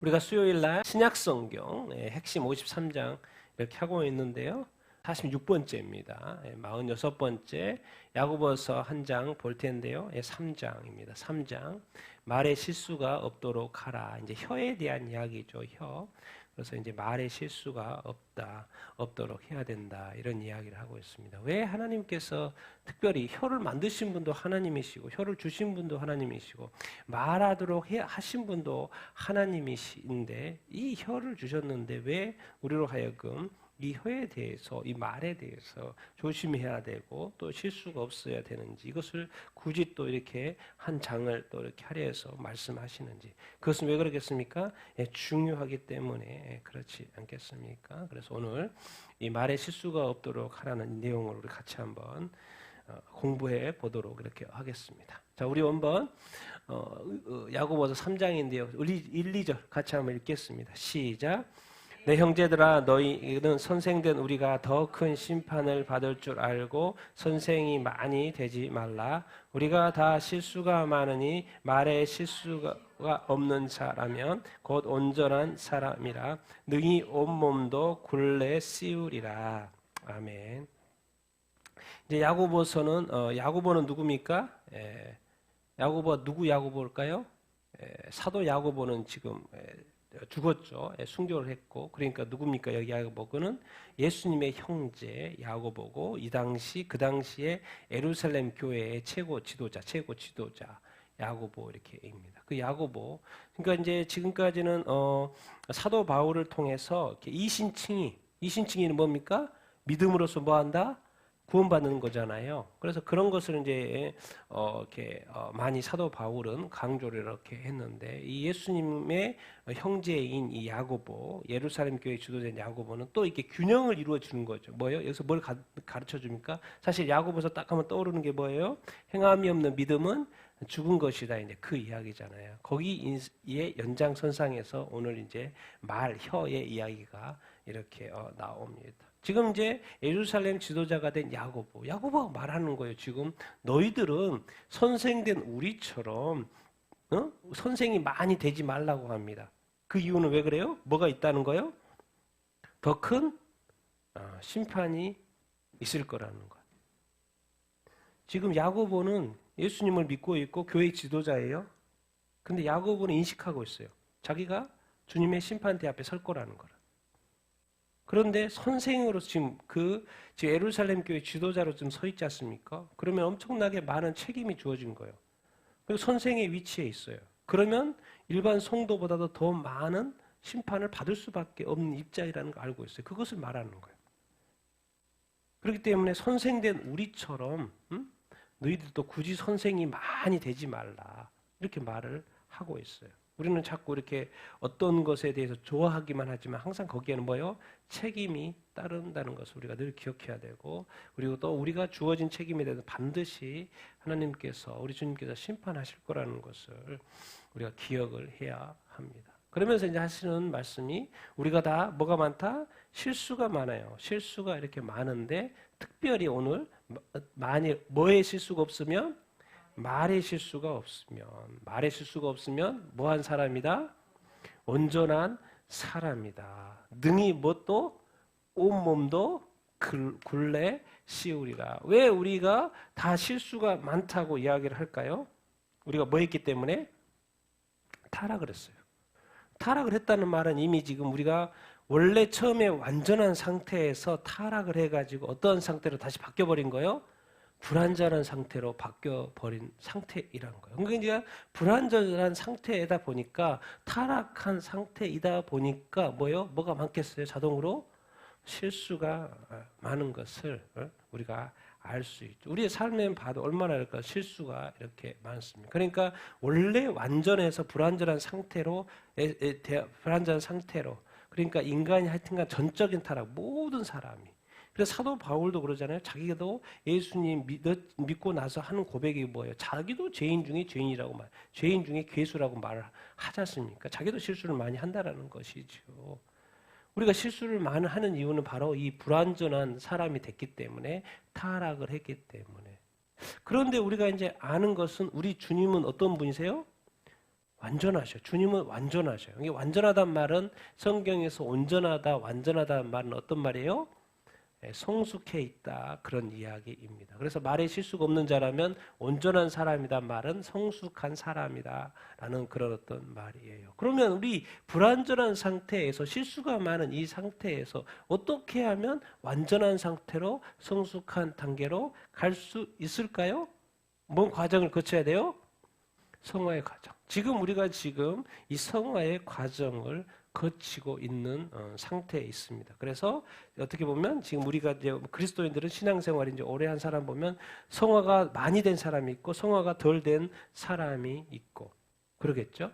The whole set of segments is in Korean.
우리가 수요일 날 신약성경 핵심 53장 이렇게 하고 있는데요. 46번째입니다. 46번째 야고보서 한 장 볼 텐데요. 3장입니다. 3장. 말에 실수가 없도록 하라. 이제 혀에 대한 이야기죠. 혀. 그래서 이제 말에 실수가 없도록 해야 된다. 이런 이야기를 하고 있습니다. 왜 하나님께서 특별히 혀를 만드신 분도 하나님이시고 혀를 주신 분도 하나님이시고 말하도록 하신 분도 하나님이신데 이 혀를 주셨는데 왜 우리로 하여금 이 혀에 대해서, 이 말에 대해서 조심해야 되고 또 실수가 없어야 되는지, 이것을 굳이 또 이렇게 한 장을 또 이렇게 할애해서 말씀하시는지, 그것은 왜 그러겠습니까? 중요하기 때문에 그렇지 않겠습니까? 그래서 오늘 이 말에 실수가 없도록 하라는 내용을 우리 같이 한번 공부해 보도록 이렇게 하겠습니다. 자, 우리 원번 야고보서 3장인데요. 우리 1, 2절 같이 한번 읽겠습니다. 시작. 내 형제들아 너희는 선생된 우리가 더 큰 심판을 받을 줄 알고 선생이 많이 되지 말라. 우리가 다 실수가 많으니 말에 실수가 없는 자라면 곧 온전한 사람이라. 능히 온몸도 굴레 씌우리라. 아멘. 이제 야고보서는 야고보는 누굽니까? 야고보가 누구 야고보일까요? 사도 야고보는 지금 죽었죠. 순교를 했고, 그러니까 누굽니까? 여기 야고보는 예수님의 형제 야고보고 그 당시에 예루살렘 교회의 최고 지도자 야고보 이렇게입니다. 그 야고보. 그러니까 이제 지금까지는 사도 바울을 통해서 이신칭이는 뭡니까? 믿음으로써 뭐한다? 구원받는 거잖아요. 그래서 그런 것을 이제 많이 사도 바울은 강조를 이렇게 했는데, 이 예수님의 형제인 이 야고보, 예루살렘 교회 주도된 야고보는 또 이렇게 균형을 이루어 주는 거죠. 뭐예요? 여기서 뭘 가르쳐 줍니까? 사실 야고보서 딱 하면 떠오르는 게 뭐예요? 행함이 없는 믿음은 죽은 것이다. 이제 그 이야기잖아요. 거기에 연장선상에서 오늘 이제 혀의 이야기가 이렇게 나옵니다. 지금 이제 예루살렘 지도자가 된 야고보가 말하는 거예요. 지금 너희들은 선생된 우리처럼 선생이 많이 되지 말라고 합니다. 그 이유는 왜 그래요? 뭐가 있다는 거예요? 더 큰 심판이 있을 거라는 거예요. 지금 야고보는 예수님을 믿고 있고 교회 지도자예요. 근데 야고보는 인식하고 있어요. 자기가 주님의 심판대 앞에 설 거라는 거라. 그런데 선생으로서 지금 예루살렘 교회 지도자로 좀 서 있지 않습니까? 그러면 엄청나게 많은 책임이 주어진 거예요. 그리고 선생의 위치에 있어요. 그러면 일반 성도보다도 더 많은 심판을 받을 수밖에 없는 입장이라는 걸 알고 있어요. 그것을 말하는 거예요. 그렇기 때문에 선생된 우리처럼 너희들도 굳이 선생이 많이 되지 말라. 이렇게 말을 하고 있어요. 우리는 자꾸 이렇게 어떤 것에 대해서 좋아하기만 하지만 항상 거기에는 뭐예요? 책임이 따른다는 것을 우리가 늘 기억해야 되고, 그리고 또 우리가 주어진 책임에 대해서 반드시 하나님께서, 우리 주님께서 심판하실 거라는 것을 우리가 기억을 해야 합니다. 그러면서 이제 하시는 말씀이 우리가 다 뭐가 많다? 실수가 많아요. 실수가 이렇게 많은데 특별히 오늘 만일 뭐에 실수가 없으면 말의 실수가 없으면 뭐한 사람이다? 온전한 사람이다. 능히 뭣도 온몸도 굴레 씌우리라. 왜 우리가 다 실수가 많다고 이야기를 할까요? 우리가 뭐 했기 때문에? 타락을 했어요. 타락을 했다는 말은 이미 지금 우리가 원래 처음에 완전한 상태에서 타락을 해가지고 어떤 상태로 다시 바뀌어버린 거예요? 불완전한 상태로 바뀌어버린 상태이라는 거예요. 그러니까 불완전한 상태이다 보니까, 타락한 상태이다 보니까 뭐가 많겠어요? 자동으로 실수가 많은 것을 우리가 알 수 있죠. 우리의 삶에 봐도 얼마나 실수가 이렇게 많습니다. 그러니까 원래 완전해서 불완전한 상태로, 그러니까 인간이 하여튼간 전적인 타락, 모든 사람이. 그래서 사도 바울도 그러잖아요. 자기도 예수님 믿고 나서 하는 고백이 뭐예요? 자기도 죄인 중에 죄인이라고 죄인 중에 괴수라고 말을 하지 않습니까? 자기도 실수를 많이 한다라는 것이죠. 우리가 실수를 많이 하는 이유는 바로 이 불완전한 사람이 됐기 때문에, 타락을 했기 때문에. 그런데 우리가 이제 아는 것은 우리 주님은 어떤 분이세요? 완전하셔요. 주님은 완전하셔요. 이게 완전하단 말은 성경에서 온전하다, 완전하다는 말은 어떤 말이에요? 성숙해 있다 그런 이야기입니다. 그래서 말에 실수가 없는 자라면 온전한 사람이다 말은 성숙한 사람이다라는 그런 어떤 말이에요. 그러면 우리 불완전한 상태에서 실수가 많은 이 상태에서 어떻게 하면 완전한 상태로 성숙한 단계로 갈 수 있을까요? 뭔 과정을 거쳐야 돼요? 성화의 과정. 우리가 지금 이 성화의 과정을 거치고 있는 상태에 있습니다. 그래서 어떻게 보면 지금 우리가 이제 그리스도인들은 신앙생활을 이제 오래 한 사람 보면 성화가 많이 된 사람이 있고 성화가 덜 된 사람이 있고 그러겠죠.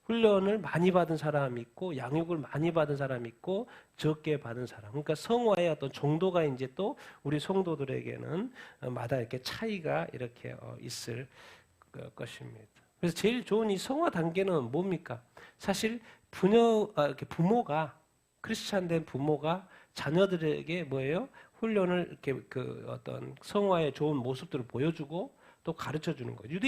훈련을 많이 받은 사람이 있고 양육을 많이 받은 사람이 있고 적게 받은 사람. 그러니까 성화의 어떤 정도가 이제 또 우리 성도들에게는 마다 이렇게 차이가 이렇게 있을 것입니다. 그래서 제일 좋은 이 성화 단계는 뭡니까? 사실 부모가 크리스찬 된 부모가 자녀들에게 뭐예요? 훈련을 이렇게 그 어떤 성화의 좋은 모습들을 보여주고 또 가르쳐 주는 거예요.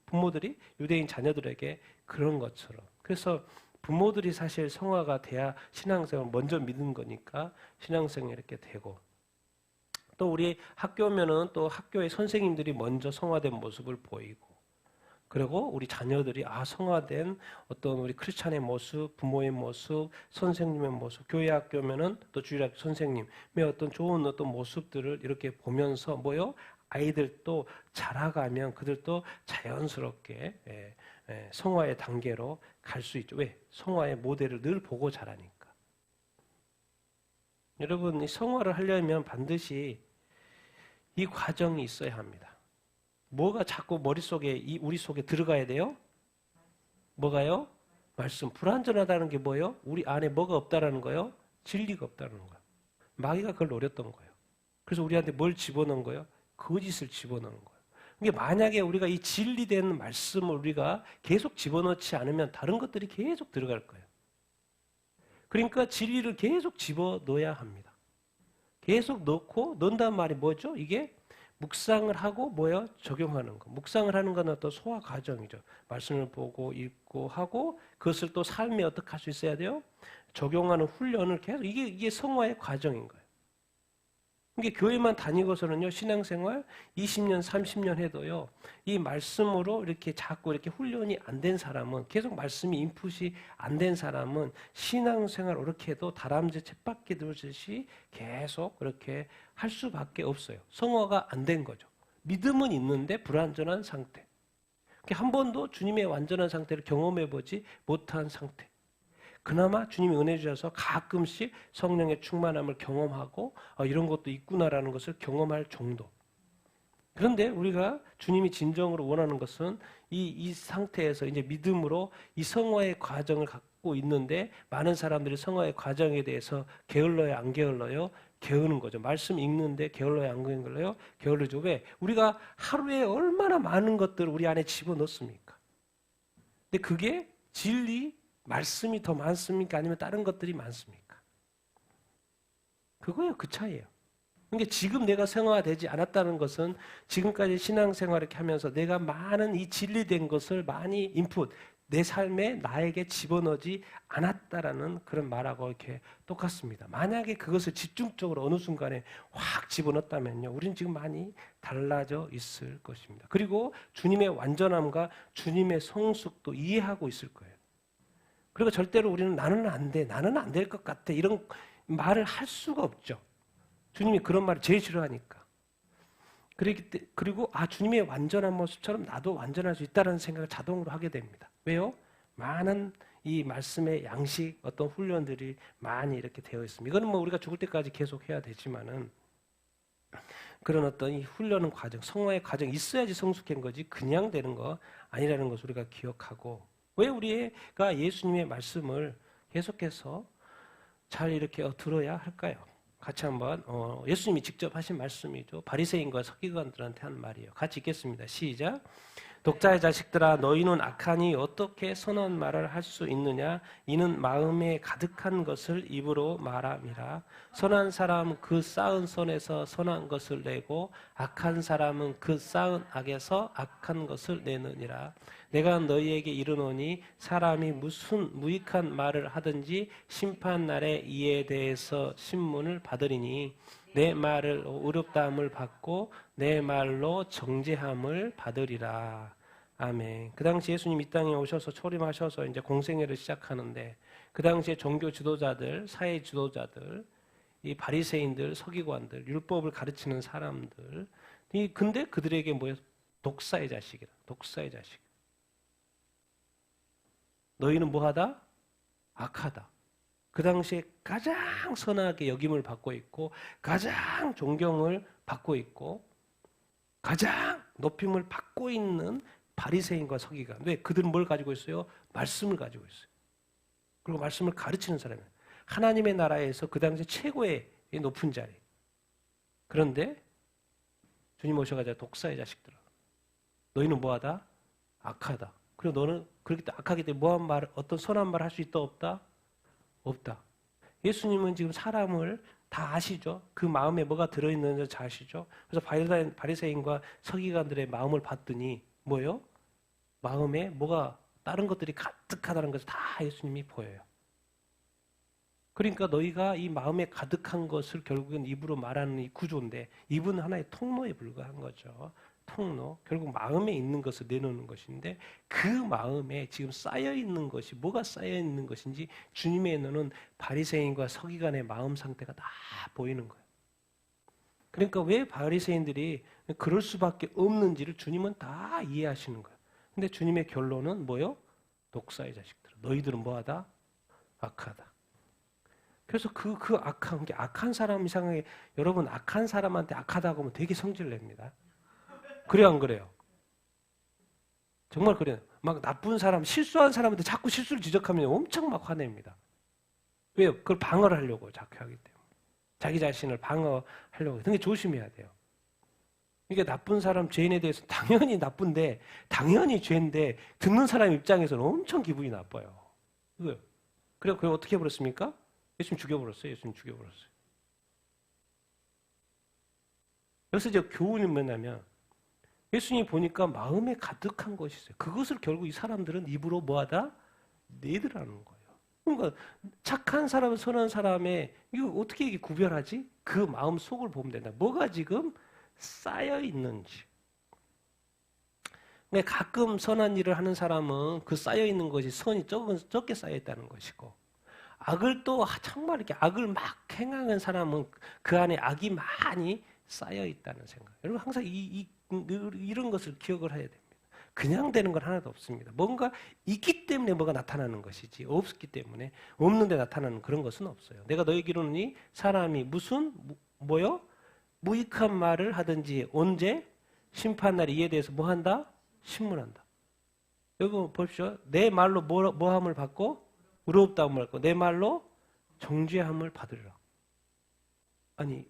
부모들이 유대인 자녀들에게 그런 것처럼. 그래서 부모들이 사실 성화가 돼야 신앙생활 먼저 믿는 거니까 신앙생활 이렇게 되고 또 우리 학교면은 또 학교의 선생님들이 먼저 성화된 모습을 보이고 그리고 우리 자녀들이 성화된 어떤 우리 크리스찬의 모습, 부모의 모습, 선생님의 모습, 교회 학교면은 또 주일학교 선생님의 어떤 좋은 어떤 모습들을 이렇게 보면서 뭐요? 아이들도 자라가면 그들도 자연스럽게 성화의 단계로 갈 수 있죠. 왜? 성화의 모델을 늘 보고 자라니까. 여러분, 이 성화를 하려면 반드시 이 과정이 있어야 합니다. 뭐가 자꾸 머릿속에 우리 속에 들어가야 돼요? 뭐가요? 말씀. 불완전하다는 게 뭐예요? 우리 안에 뭐가 없다라는 거예요? 진리가 없다는 거예요. 마귀가 그걸 노렸던 거예요. 그래서 우리한테 뭘 집어넣은 거예요? 거짓을 집어넣는 거예요. 이게 만약에 우리가 이 진리된 말씀을 우리가 계속 집어넣지 않으면 다른 것들이 계속 들어갈 거예요. 그러니까 진리를 계속 집어넣어야 합니다. 계속 넣는다는 말이 뭐죠? 이게 묵상을 하고 적용하는 거. 묵상을 하는 건 어떤 소화 과정이죠. 말씀을 보고 읽고 하고 그것을 또 삶에 어떻게 할 수 있어야 돼요? 적용하는 훈련을 계속 이게 성화의 과정인 거예요. 이게 교회만 다니고서는요 신앙생활 20년, 30년 해도요 이 말씀으로 이렇게 자꾸 이렇게 훈련이 안 된 사람은 계속 말씀이 인풋이 안 된 사람은 신앙생활 이렇게 해도 다람쥐 쳇바퀴 돌듯이 계속 그렇게 할 수밖에 없어요. 성화가 안 된 거죠. 믿음은 있는데 불완전한 상태. 한 번도 주님의 완전한 상태를 경험해보지 못한 상태. 그나마 주님이 은혜 주셔서 가끔씩 성령의 충만함을 경험하고 이런 것도 있구나라는 것을 경험할 정도. 그런데 우리가 주님이 진정으로 원하는 것은 이 상태에서 이제 믿음으로 이 성화의 과정을 갖고 있는데 많은 사람들이 성화의 과정에 대해서 게을러요, 안 게을러요? 게으는 거죠. 말씀 읽는데 게을러요, 안 게을러요? 게을르죠. 왜? 우리가 하루에 얼마나 많은 것들을 우리 안에 집어넣습니까? 근데 그게 진리, 말씀이 더 많습니까? 아니면 다른 것들이 많습니까? 그거예요. 그 차이예요. 그러니까 지금 내가 성화되지 않았다는 것은 지금까지 신앙생활을 이렇게 하면서 내가 많은 이 진리된 것을 많이 인풋, 내 삶에 나에게 집어넣지 않았다라는 그런 말하고 이렇게 똑같습니다. 만약에 그것을 집중적으로 어느 순간에 확 집어넣었다면요. 우리는 지금 많이 달라져 있을 것입니다. 그리고 주님의 완전함과 주님의 성숙도 이해하고 있을 거예요. 그리고 절대로 우리는 나는 안 돼, 나는 안 될 것 같아 이런 말을 할 수가 없죠. 주님이 그런 말을 제일 싫어하니까. 그리고 주님의 완전한 모습처럼 나도 완전할 수 있다는 생각을 자동으로 하게 됩니다. 왜요? 많은 이 말씀의 양식 어떤 훈련들이 많이 이렇게 되어 있습니다. 이거는 우리가 죽을 때까지 계속 해야 되지만은 그런 어떤 이 훈련의 과정, 성화의 과정이 있어야지 성숙한 거지 그냥 되는 거 아니라는 것을 우리가 기억하고 왜 우리가 예수님의 말씀을 계속해서 잘 이렇게 들어야 할까요? 같이 한번 예수님이 직접 하신 말씀이죠. 바리새인과 서기관들한테 한 말이에요. 같이 읽겠습니다. 시작. 독자의 자식들아 너희는 악하니 어떻게 선한 말을 할 수 있느냐 이는 마음에 가득한 것을 입으로 말함이라. 선한 사람은 그 쌓은 선에서 선한 것을 내고 악한 사람은 그 쌓은 악에서 악한 것을 내느니라. 내가 너희에게 이르노니 사람이 무슨 무익한 말을 하든지 심판날에 이에 대해서 신문을 받으리니 내 말을 의롭다함을 받고 내 말로 정죄함을 받으리라. 아멘. 그 당시 예수님 이 땅에 오셔서 초림하셔서 이제 공생애를 시작하는데 그 당시에 종교 지도자들, 사회 지도자들, 이 바리새인들, 서기관들, 율법을 가르치는 사람들, 근데 그들에게 뭐예요? 독사의 자식이라. 독사의 자식. 너희는 뭐하다? 악하다. 그 당시에 가장 선하게 여김을 받고 있고 가장 존경을 받고 있고 가장 높임을 받고 있는 바리새인과 서기관. 왜? 그들은 뭘 가지고 있어요? 말씀을 가지고 있어요. 그리고 말씀을 가르치는 사람이에요. 하나님의 나라에서 그 당시 최고의 높은 자리. 그런데 주님 오셔가지고 독사의 자식들아. 너희는 뭐하다? 악하다. 그리고 너는 그렇게 악하기 때문에 어떤 선한 말 할 수 있다 없다? 없다. 예수님은 지금 사람을 다 아시죠? 그 마음에 뭐가 들어있는지 잘 아시죠? 그래서 바리새인과 서기관들의 마음을 봤더니 뭐예요? 마음에 뭐가 다른 것들이 가득하다는 것을 다 예수님이 보여요. 그러니까 너희가 이 마음에 가득한 것을 결국엔 입으로 말하는 이 구조인데 입은 하나의 통로에 불과한 거죠. 통로. 결국 마음에 있는 것을 내놓는 것인데 그 마음에 지금 쌓여있는 것이 뭐가 쌓여있는 것인지 주님의 눈은 바리새인과 서기관의 마음 상태가 다 보이는 거예요. 그러니까 왜 바리새인들이 그럴 수밖에 없는지를 주님은 다 이해하시는 거예요. 근데 주님의 결론은 뭐요? 독사의 자식들. 너희들은 뭐하다? 악하다. 그래서 그 악한 사람 이상하게 여러분 악한 사람한테 악하다고 하면 되게 성질 냅니다. 그래요, 안 그래요? 정말 그래요. 막 나쁜 사람, 실수한 사람한테 자꾸 실수를 지적하면 엄청 막 화냅니다. 왜요? 그걸 방어를 하려고 자꾸 하기 때문에. 자기 자신을 방어하려고. 그러니까 조심해야 돼요. 이게 나쁜 사람, 죄인에 대해서 당연히 나쁜데, 당연히 죄인데, 듣는 사람 입장에서는 엄청 기분이 나빠요. 왜요? 그래서 그걸 어떻게 해버렸습니까? 예수님 죽여버렸어요. 예수님 죽여버렸어요. 여기서 이제 교훈이 뭐냐면, 예수님이 보니까 마음에 가득한 것이 있어요. 그것을 결국 이 사람들은 입으로 뭐하다? 내더라는 거예요. 그러니까 착한 사람, 선한 사람의 이거 어떻게 이게 구별하지? 그 마음 속을 보면 된다. 뭐가 지금 쌓여 있는지. 그러니까 가끔 선한 일을 하는 사람은 그 쌓여 있는 것이 선이 적게 쌓여 있다는 것이고, 악을 또 정말 이렇게 악을 막 행하는 사람은 그 안에 악이 많이 쌓여 있다는 생각. 여러분 항상 이런 것을 기억을 해야 됩니다. 그냥 되는 건 하나도 없습니다. 뭔가 있기 때문에 뭐가 나타나는 것이지 없기 때문에 없는데 나타나는 그런 것은 없어요. 내가 너에게 이르노니 사람이 무슨 뭐요? 무익한 말을 하든지 언제? 심판날에 이에 대해서 뭐 한다? 신문한다. 여러분 보십시오. 내 말로 뭐함을 받고 의롭다함을 받고 내 말로 정죄함을 받으리라. 아니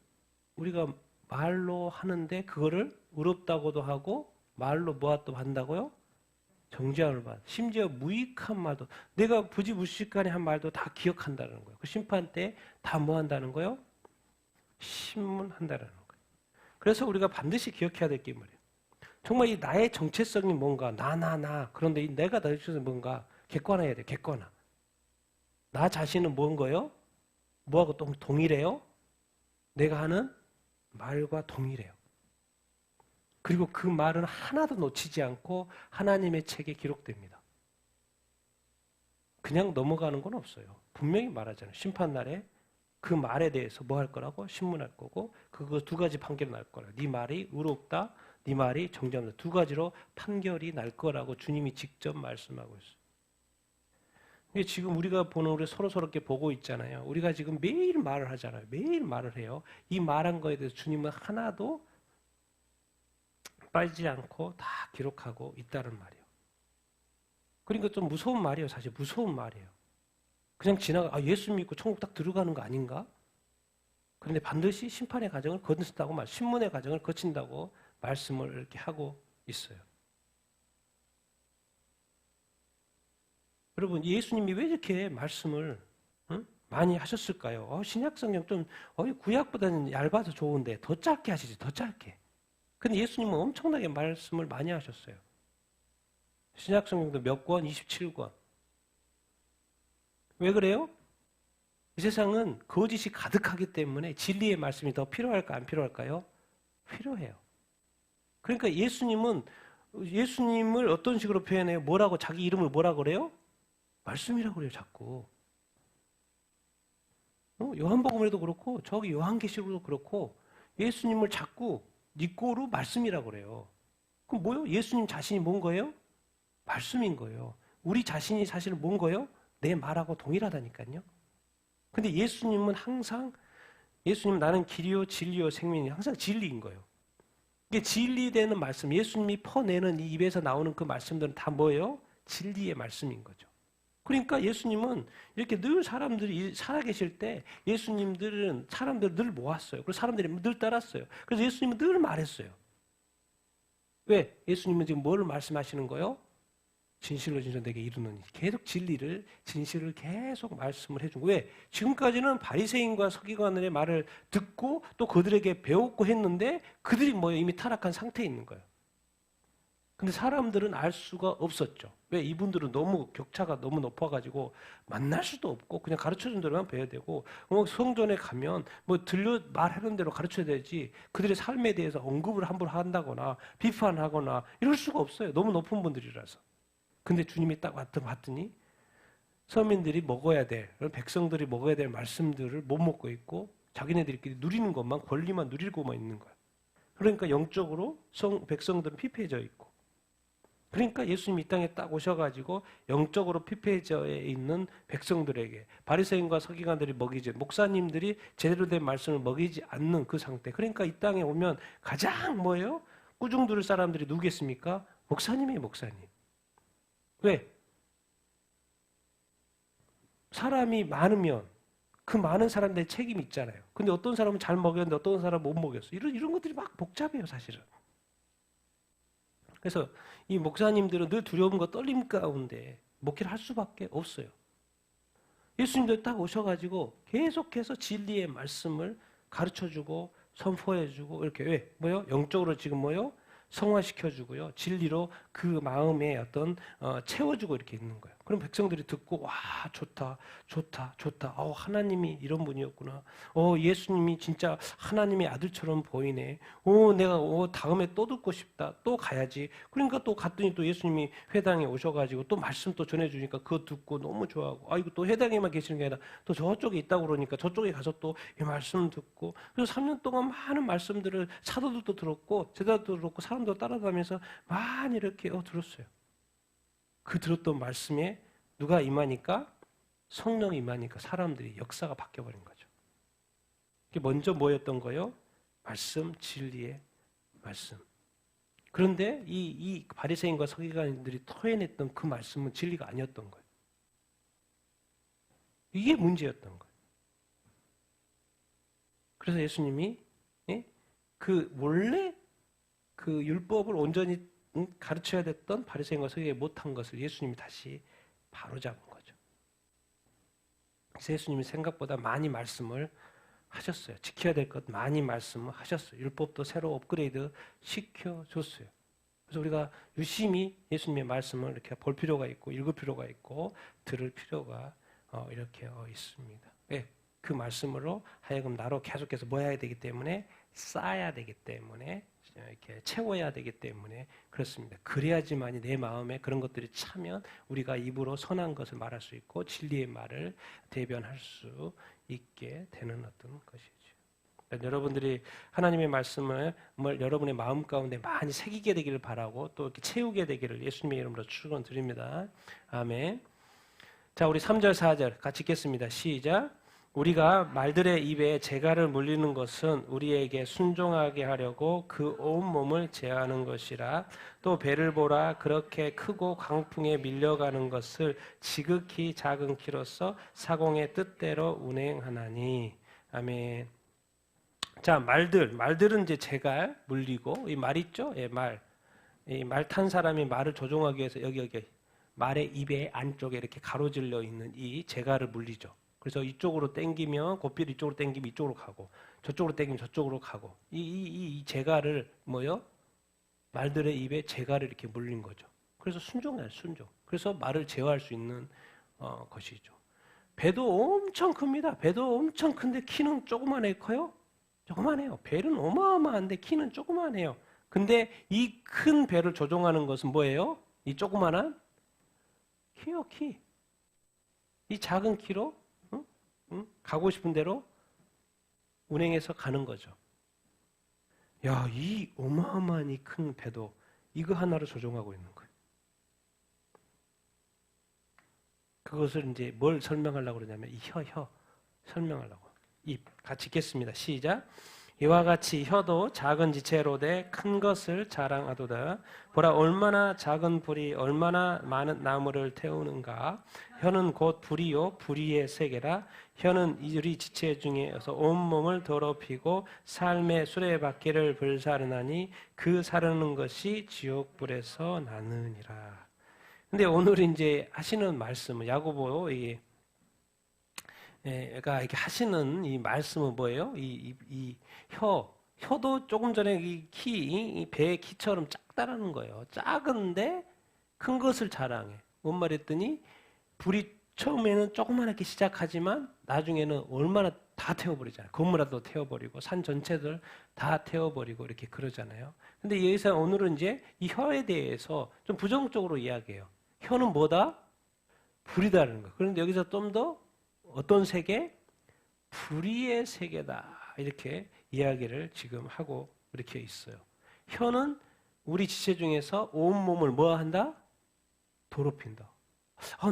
우리가 말로 하는데 그거를 의롭다고도 하고 말로 뭐또 한다고요? 정죄함을 받아. 심지어 무익한 말도 내가 부지불식간에 한 말도 다 기억한다는 거예요. 그 심판 때 다 뭐 한다는 거예요? 신문한다는 거예요. 그래서 우리가 반드시 기억해야 될 게 말이에요. 정말 이 나의 정체성이 뭔가 나 그런데 이 내가 나의 정체성이 뭔가 객관화해야 돼. 객관화. 나 자신은 뭔 거예요? 뭐하고 동일해요? 내가 하는 말과 동일해요. 그리고 그 말은 하나도 놓치지 않고 하나님의 책에 기록됩니다. 그냥 넘어가는 건 없어요. 분명히 말하잖아요. 심판날에 그 말에 대해서 뭐 할 거라고? 신문할 거고 그거 두 가지 판결이 날 거라고. 네 말이 의롭다, 네 말이 정죄한다. 두 가지로 판결이 날 거라고 주님이 직접 말씀하고 있어요. 지금 우리가 보는 우리 서로서롭게 보고 있잖아요. 우리가 지금 매일 말을 하잖아요. 매일 말을 해요. 이 말한 거에 대해서 주님은 하나도 빠지지 않고 다 기록하고 있다는 말이에요. 그러니까 좀 무서운 말이에요. 사실 무서운 말이에요. 그냥 예수 믿고 천국 딱 들어가는 거 아닌가? 그런데 반드시 심판의 과정을 거친다고 신문의 과정을 거친다고 말씀을 이렇게 하고 있어요. 여러분, 예수님이 왜 이렇게 말씀을 많이 하셨을까요? 신약성경 좀 구약보다는 얇아서 좋은데 더 짧게 하시지, 더 짧게. 근데 예수님은 엄청나게 말씀을 많이 하셨어요. 신약성경도 몇 권? 27권. 왜 그래요? 이 세상은 거짓이 가득하기 때문에 진리의 말씀이 더 필요할까 안 필요할까요? 필요해요. 그러니까 예수님을 어떤 식으로 표현해요? 뭐라고 자기 이름을 뭐라고 그래요? 말씀이라고 그래요, 자꾸. 요한복음에도 그렇고 저기 요한계시록도 그렇고 예수님을 자꾸 니꼬로 말씀이라고 그래요. 그럼 뭐요? 예수님 자신이 뭔 거예요? 말씀인 거예요. 우리 자신이 사실은 뭔 거예요? 내 말하고 동일하다니까요. 근데 예수님은 항상 예수님 나는 길이요 진리요 생명이 항상 진리인 거예요. 이게 진리되는 말씀, 예수님이 퍼내는 이 입에서 나오는 그 말씀들은 다 뭐예요? 진리의 말씀인 거죠. 그러니까 예수님은 이렇게 늘 사람들이 살아계실 때 예수님들은 사람들을 늘 모았어요. 그리고 사람들이 늘 따랐어요. 그래서 예수님은 늘 말했어요. 왜? 예수님은 지금 뭐를 말씀하시는 거예요? 진실로 진실로 내게 이르노니. 계속 진실을 계속 말씀을 해준 거예요. 왜? 지금까지는 바리새인과 서기관들의 말을 듣고 또 그들에게 배웠고 했는데 그들이 뭐예요? 이미 타락한 상태에 있는 거예요. 근데 사람들은 알 수가 없었죠. 왜? 이분들은 너무 격차가 너무 높아가지고 만날 수도 없고 그냥 가르쳐준 대로만 배워야 되고 성전에 가면 말하는 대로 가르쳐야 되지 그들의 삶에 대해서 언급을 함부로 한다거나 비판하거나 이럴 수가 없어요. 너무 높은 분들이라서. 근데 주님이 딱 왔더니 서민들이 먹어야 될, 백성들이 먹어야 될 말씀들을 못 먹고 있고 자기네들끼리 누리는 것만 권리만 누리고만 있는 거예요. 그러니까 영적으로 백성들은 피폐해져 있고 그러니까 예수님이 이 땅에 딱 오셔가지고 영적으로 피폐해져 있는 백성들에게 바리새인과 서기관들이 먹이지 목사님들이 제대로 된 말씀을 먹이지 않는 그 상태. 그러니까 이 땅에 오면 가장 뭐예요? 꾸중 들을 사람들이 누구겠습니까? 목사님이에요, 목사님. 왜? 사람이 많으면 그 많은 사람들의 책임이 있잖아요. 근데 어떤 사람은 잘 먹였는데 어떤 사람은 못 먹였어. 이런 것들이 막 복잡해요, 사실은. 그래서 이 목사님들은 늘 두려움과 떨림 가운데 목회를 할 수밖에 없어요. 예수님도 딱 오셔가지고 계속해서 진리의 말씀을 가르쳐주고 선포해주고 이렇게 왜? 뭐요? 영적으로 지금 뭐요? 성화시켜주고요. 진리로 그 마음에 채워주고 이렇게 있는 거예요. 그럼 백성들이 듣고 와 좋다. 하나님이 이런 분이었구나. 예수님이 진짜 하나님의 아들처럼 보이네. 내가 다음에 또 듣고 싶다. 또 가야지. 그러니까 또 갔더니 또 예수님이 회당에 오셔가지고 또 말씀 또 전해주니까 그거 듣고 너무 좋아하고 이거 또 회당에만 계시는 게 아니라 또 저쪽에 있다고 그러니까 저쪽에 가서 또 이 말씀 듣고 그래서 3년 동안 많은 말씀들을 사도들도 들었고 제자도 들었고 사람도 따라다니면서 많이 이렇게 들었어요. 그 들었던 말씀에 누가 임하니까 성령이 임하니까 사람들이 역사가 바뀌어버린 거죠. 이게 먼저 뭐였던 거예요? 말씀, 진리의 말씀. 그런데 이 바리새인과 서기관들이 토해냈던 그 말씀은 진리가 아니었던 거예요. 이게 문제였던 거예요. 그래서 예수님이 원래 그 율법을 온전히 가르쳐야 됐던 바리새인과 서기관이 못한 것을 예수님이 다시 바로잡은 거죠. 그래서 예수님이 생각보다 많이 말씀을 하셨어요. 지켜야 될 것 많이 말씀을 하셨어요. 율법도 새로 업그레이드 시켜줬어요. 그래서 우리가 유심히 예수님의 말씀을 이렇게 볼 필요가 있고 읽을 필요가 있고 들을 필요가 이렇게 있습니다. 네, 그 말씀으로 하여금 나로 계속해서 뭐 해야 되기 때문에 쌓아야 되기 때문에 이렇게 채워야 되기 때문에 그렇습니다. 그래야지만이 내 마음에 그런 것들이 차면 우리가 입으로 선한 것을 말할 수 있고 진리의 말을 대변할 수 있게 되는 어떤 것이죠. 여러분들이 하나님의 말씀을 여러분의 마음 가운데 많이 새기게 되기를 바라고 또 이렇게 채우게 되기를 예수님의 이름으로 축원드립니다. 아멘. 자, 우리 3절 4절 같이 읽겠습니다. 시작. 우리가 말들의 입에 재갈을 물리는 것은 우리에게 순종하게 하려고 그 온몸을 제하는 것이라. 또 배를 보라. 그렇게 크고 강풍에 밀려가는 것을 지극히 작은 키로서 사공의 뜻대로 운행하나니. 아멘. 자, 말들은 이제 재갈 물리고 이 말 있죠? 예, 말. 이 말 탄 사람이 말을 조종하기 위해서 여기 말의 입의 안쪽에 이렇게 가로질러 있는 이 재갈을 물리죠. 그래서 이쪽으로 당기면 고삐를 이쪽으로 당기면 이쪽으로 가고 저쪽으로 당기면 저쪽으로 가고 이 재갈을 뭐요? 말들의 입에 재갈을 이렇게 물린 거죠. 그래서 순종해요, 순종. 그래서 말을 제어할 수 있는 것이죠. 배도 엄청 큽니다. 배도 엄청 큰데 키는 조그만해 커요? 조그만해요. 배는 어마어마한데 키는 조그만해요. 근데 이 큰 배를 조종하는 것은 뭐예요? 이 조그만한 키요, 키. 이 작은 키로 가고 싶은 대로 운행해서 가는 거죠. 야, 이 어마어마한 이 큰 배도 이거 하나로 조종하고 있는 거예요. 그것을 이제 뭘 설명하려고 그러냐면 이 혀 설명하려고. 입 같이 읽겠습니다. 시작. 이와 같이 혀도 작은 지체로 돼 큰 것을 자랑하도다. 보라 얼마나 작은 불이 얼마나 많은 나무를 태우는가. 혀는 곧 불이요 불의의 세계라. 혀는 우리 지체 중에서 온몸을 더럽히고 삶의 수레바퀴를 불사르나니 그 사르는 것이 지옥불에서 나느니라. 근데 오늘 이제 하시는 말씀은 야고보 가 이렇게 하시는 이 말씀은 뭐예요? 혀도 조금 전에 이 배의 키처럼 작다라는 거예요. 작은데 큰 것을 자랑해. 뭔 말했더니 불이 처음에는 조그맣게 시작하지만 나중에는 얼마나 다 태워버리잖아요. 건물라도 태워버리고 산 전체들 다 태워버리고 이렇게 그러잖아요. 근데 여기서 오늘은 이제 이 혀에 대해서 좀 부정적으로 이야기해요. 혀는 뭐다? 불이다라는 거. 그런데 여기서 좀 더 어떤 세계? 불의의 세계다. 이렇게 이야기를 지금 하고 이렇게 있어요. 혀는 우리 지체 중에서 온몸을 뭐 한다? 더럽힌다.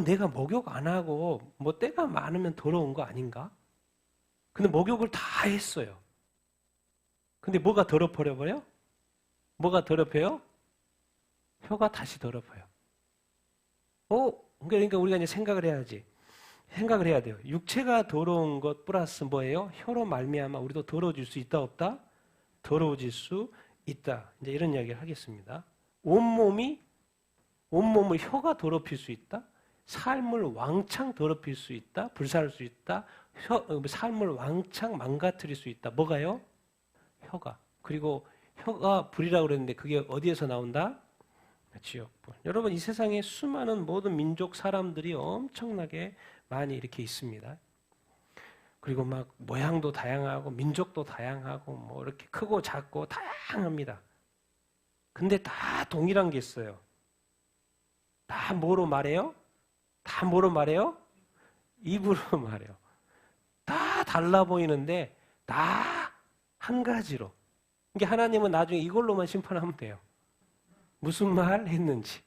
내가 목욕 안 하고 뭐 때가 많으면 더러운 거 아닌가? 근데 목욕을 다 했어요. 근데 뭐가 더럽혀버려? 뭐가 더럽혀요? 혀가 다시 더럽혀요. 그러니까 우리가 이제 생각을 해야지. 생각을 해야 돼요. 육체가 더러운 것 플러스 뭐예요? 혀로 말미암아 우리도 더러워질 수 있다 없다? 더러워질 수 있다. 이제 이런 이야기를 하겠습니다. 온몸을 혀가 더럽힐 수 있다. 삶을 왕창 더럽힐 수 있다. 불살할 수 있다. 삶을 왕창 망가뜨릴 수 있다. 뭐가요? 혀가. 그리고 혀가 불이라고 그랬는데 그게 어디에서 나온다? 지옥불. 여러분 이 세상에 수많은 모든 민족 사람들이 엄청나게 많이 이렇게 있습니다. 그리고 막 모양도 다양하고 민족도 다양하고 뭐 이렇게 크고 작고 다양합니다. 근데 다 동일한 게 있어요. 다 뭐로 말해요? 다 뭐로 말해요? 입으로 말해요. 다 달라 보이는데 다 한 가지로. 이게 하나님은 나중에 이걸로만 심판하면 돼요. 무슨 말 했는지.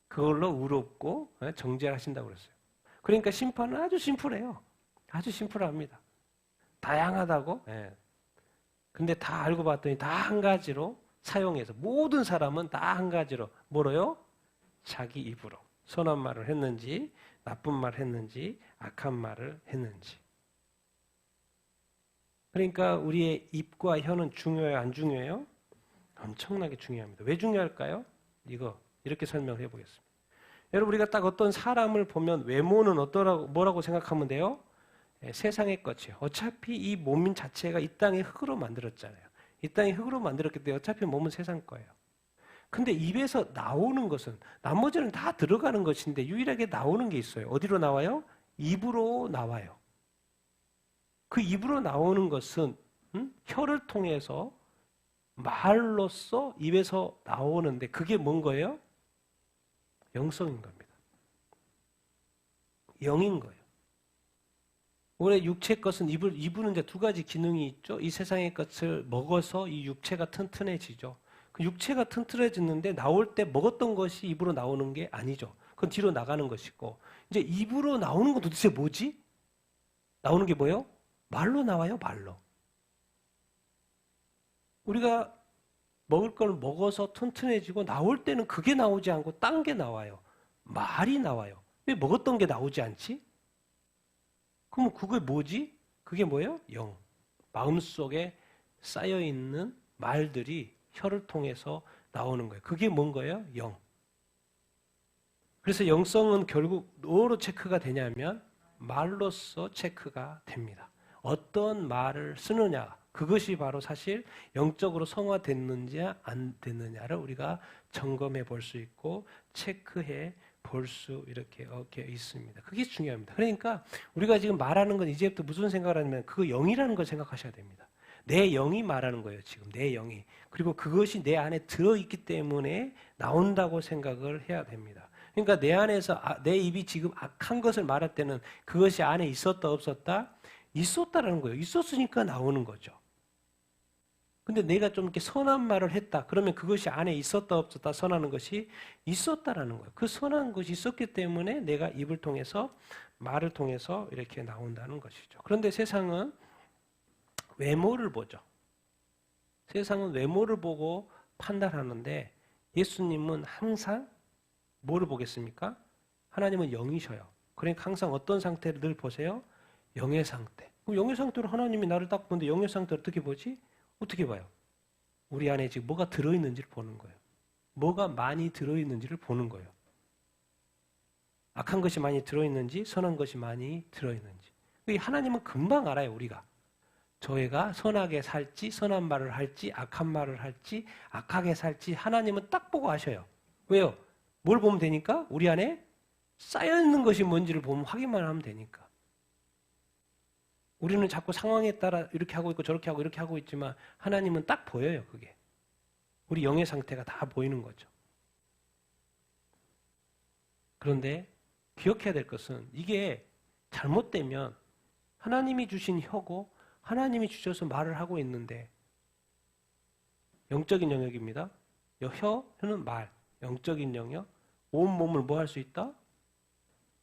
그걸로 의롭고 정죄하신다고 그랬어요. 그러니까 심판은 아주 심플해요. 아주 심플합니다. 다양하다고. 근데 다 알고 봤더니 다 한 가지로 사용해서 모든 사람은 다 한 가지로 뭐로요? 자기 입으로 선한 말을 했는지 나쁜 말을 했는지 악한 말을 했는지. 그러니까 우리의 입과 혀는 중요해요? 안 중요해요? 엄청나게 중요합니다. 왜 중요할까요? 이렇게 설명을 해보겠습니다. 여러분 우리가 딱 어떤 사람을 보면 외모는 뭐라고 생각하면 돼요? 세상의 것이에요. 어차피 이 몸 자체가 이 땅의 흙으로 만들었잖아요. 이 땅의 흙으로 만들었기 때문에 어차피 몸은 세상 거예요. 근데 입에서 나오는 것은 나머지는 다 들어가는 것인데 유일하게 나오는 게 있어요. 어디로 나와요? 입으로 나와요. 그 입으로 나오는 것은 혀를 통해서 말로써 입에서 나오는데 그게 뭔 거예요? 영성인 겁니다. 영인 거예요. 원래 육체 것은 입은 이제 두 가지 기능이 있죠. 이 세상의 것을 먹어서 이 육체가 튼튼해지죠. 그 육체가 튼튼해지는데 나올 때 먹었던 것이 입으로 나오는 게 아니죠. 그건 뒤로 나가는 것이고 이제 입으로 나오는 건 도대체 뭐지? 나오는 게 뭐예요? 말로 나와요, 말로. 우리가 먹을 걸 먹어서 튼튼해지고 나올 때는 그게 나오지 않고 딴 게 나와요. 말이 나와요. 왜 먹었던 게 나오지 않지? 그럼 그게 뭐지? 그게 뭐예요? 영. 마음속에 쌓여있는 말들이 혀를 통해서 나오는 거예요. 그게 뭔 거예요? 영. 그래서 영성은 결국 뭐로 체크가 되냐면 말로써 체크가 됩니다. 어떤 말을 쓰느냐, 그것이 바로 사실 영적으로 성화됐는지 안 됐느냐를 우리가 점검해 볼 수 있고 체크해 볼 수 이렇게 있습니다. 그게 중요합니다. 그러니까 우리가 지금 말하는 건 이제부터 무슨 생각을 하냐면 그 영이라는 걸 생각하셔야 됩니다. 내 영이 말하는 거예요. 지금 내 영이. 그리고 그것이 내 안에 들어있기 때문에 나온다고 생각을 해야 됩니다. 그러니까 내 안에서 내 입이 지금 악한 것을 말할 때는 그것이 안에 있었다 없었다? 있었다라는 거예요. 있었으니까 나오는 거죠. 근데 내가 좀 이렇게 선한 말을 했다. 그러면 그것이 안에 있었다 없었다 선하는 것이 있었다라는 거예요. 그 선한 것이 있었기 때문에 내가 입을 통해서 말을 통해서 이렇게 나온다는 것이죠. 그런데 세상은 외모를 보죠. 세상은 외모를 보고 판단하는데 예수님은 항상 뭐를 보겠습니까? 하나님은 영이셔요. 그러니까 항상 어떤 상태를 늘 보세요? 영의 상태. 그럼 영의 상태로 하나님이 나를 딱 보는데 영의 상태를 어떻게 보지? 어떻게 봐요? 우리 안에 지금 뭐가 들어있는지를 보는 거예요. 뭐가 많이 들어있는지를 보는 거예요. 악한 것이 많이 들어있는지 선한 것이 많이 들어있는지. 하나님은 금방 알아요. 우리가. 저희가 선하게 살지 선한 말을 할지 악한 말을 할지 악하게 살지 하나님은 딱 보고 아셔요. 왜요? 뭘 보면 되니까? 우리 안에 쌓여있는 것이 뭔지를 보면 확인만 하면 되니까. 우리는 자꾸 상황에 따라 이렇게 하고 있고 저렇게 하고 이렇게 하고 있지만 하나님은 딱 보여요. 그게. 우리 영의 상태가 다 보이는 거죠. 그런데 기억해야 될 것은 이게 잘못되면 하나님이 주신 혀고 하나님이 주셔서 말을 하고 있는데 영적인 영역입니다. 혀는 말, 영적인 영역. 온 몸을 뭐 할 수 있다?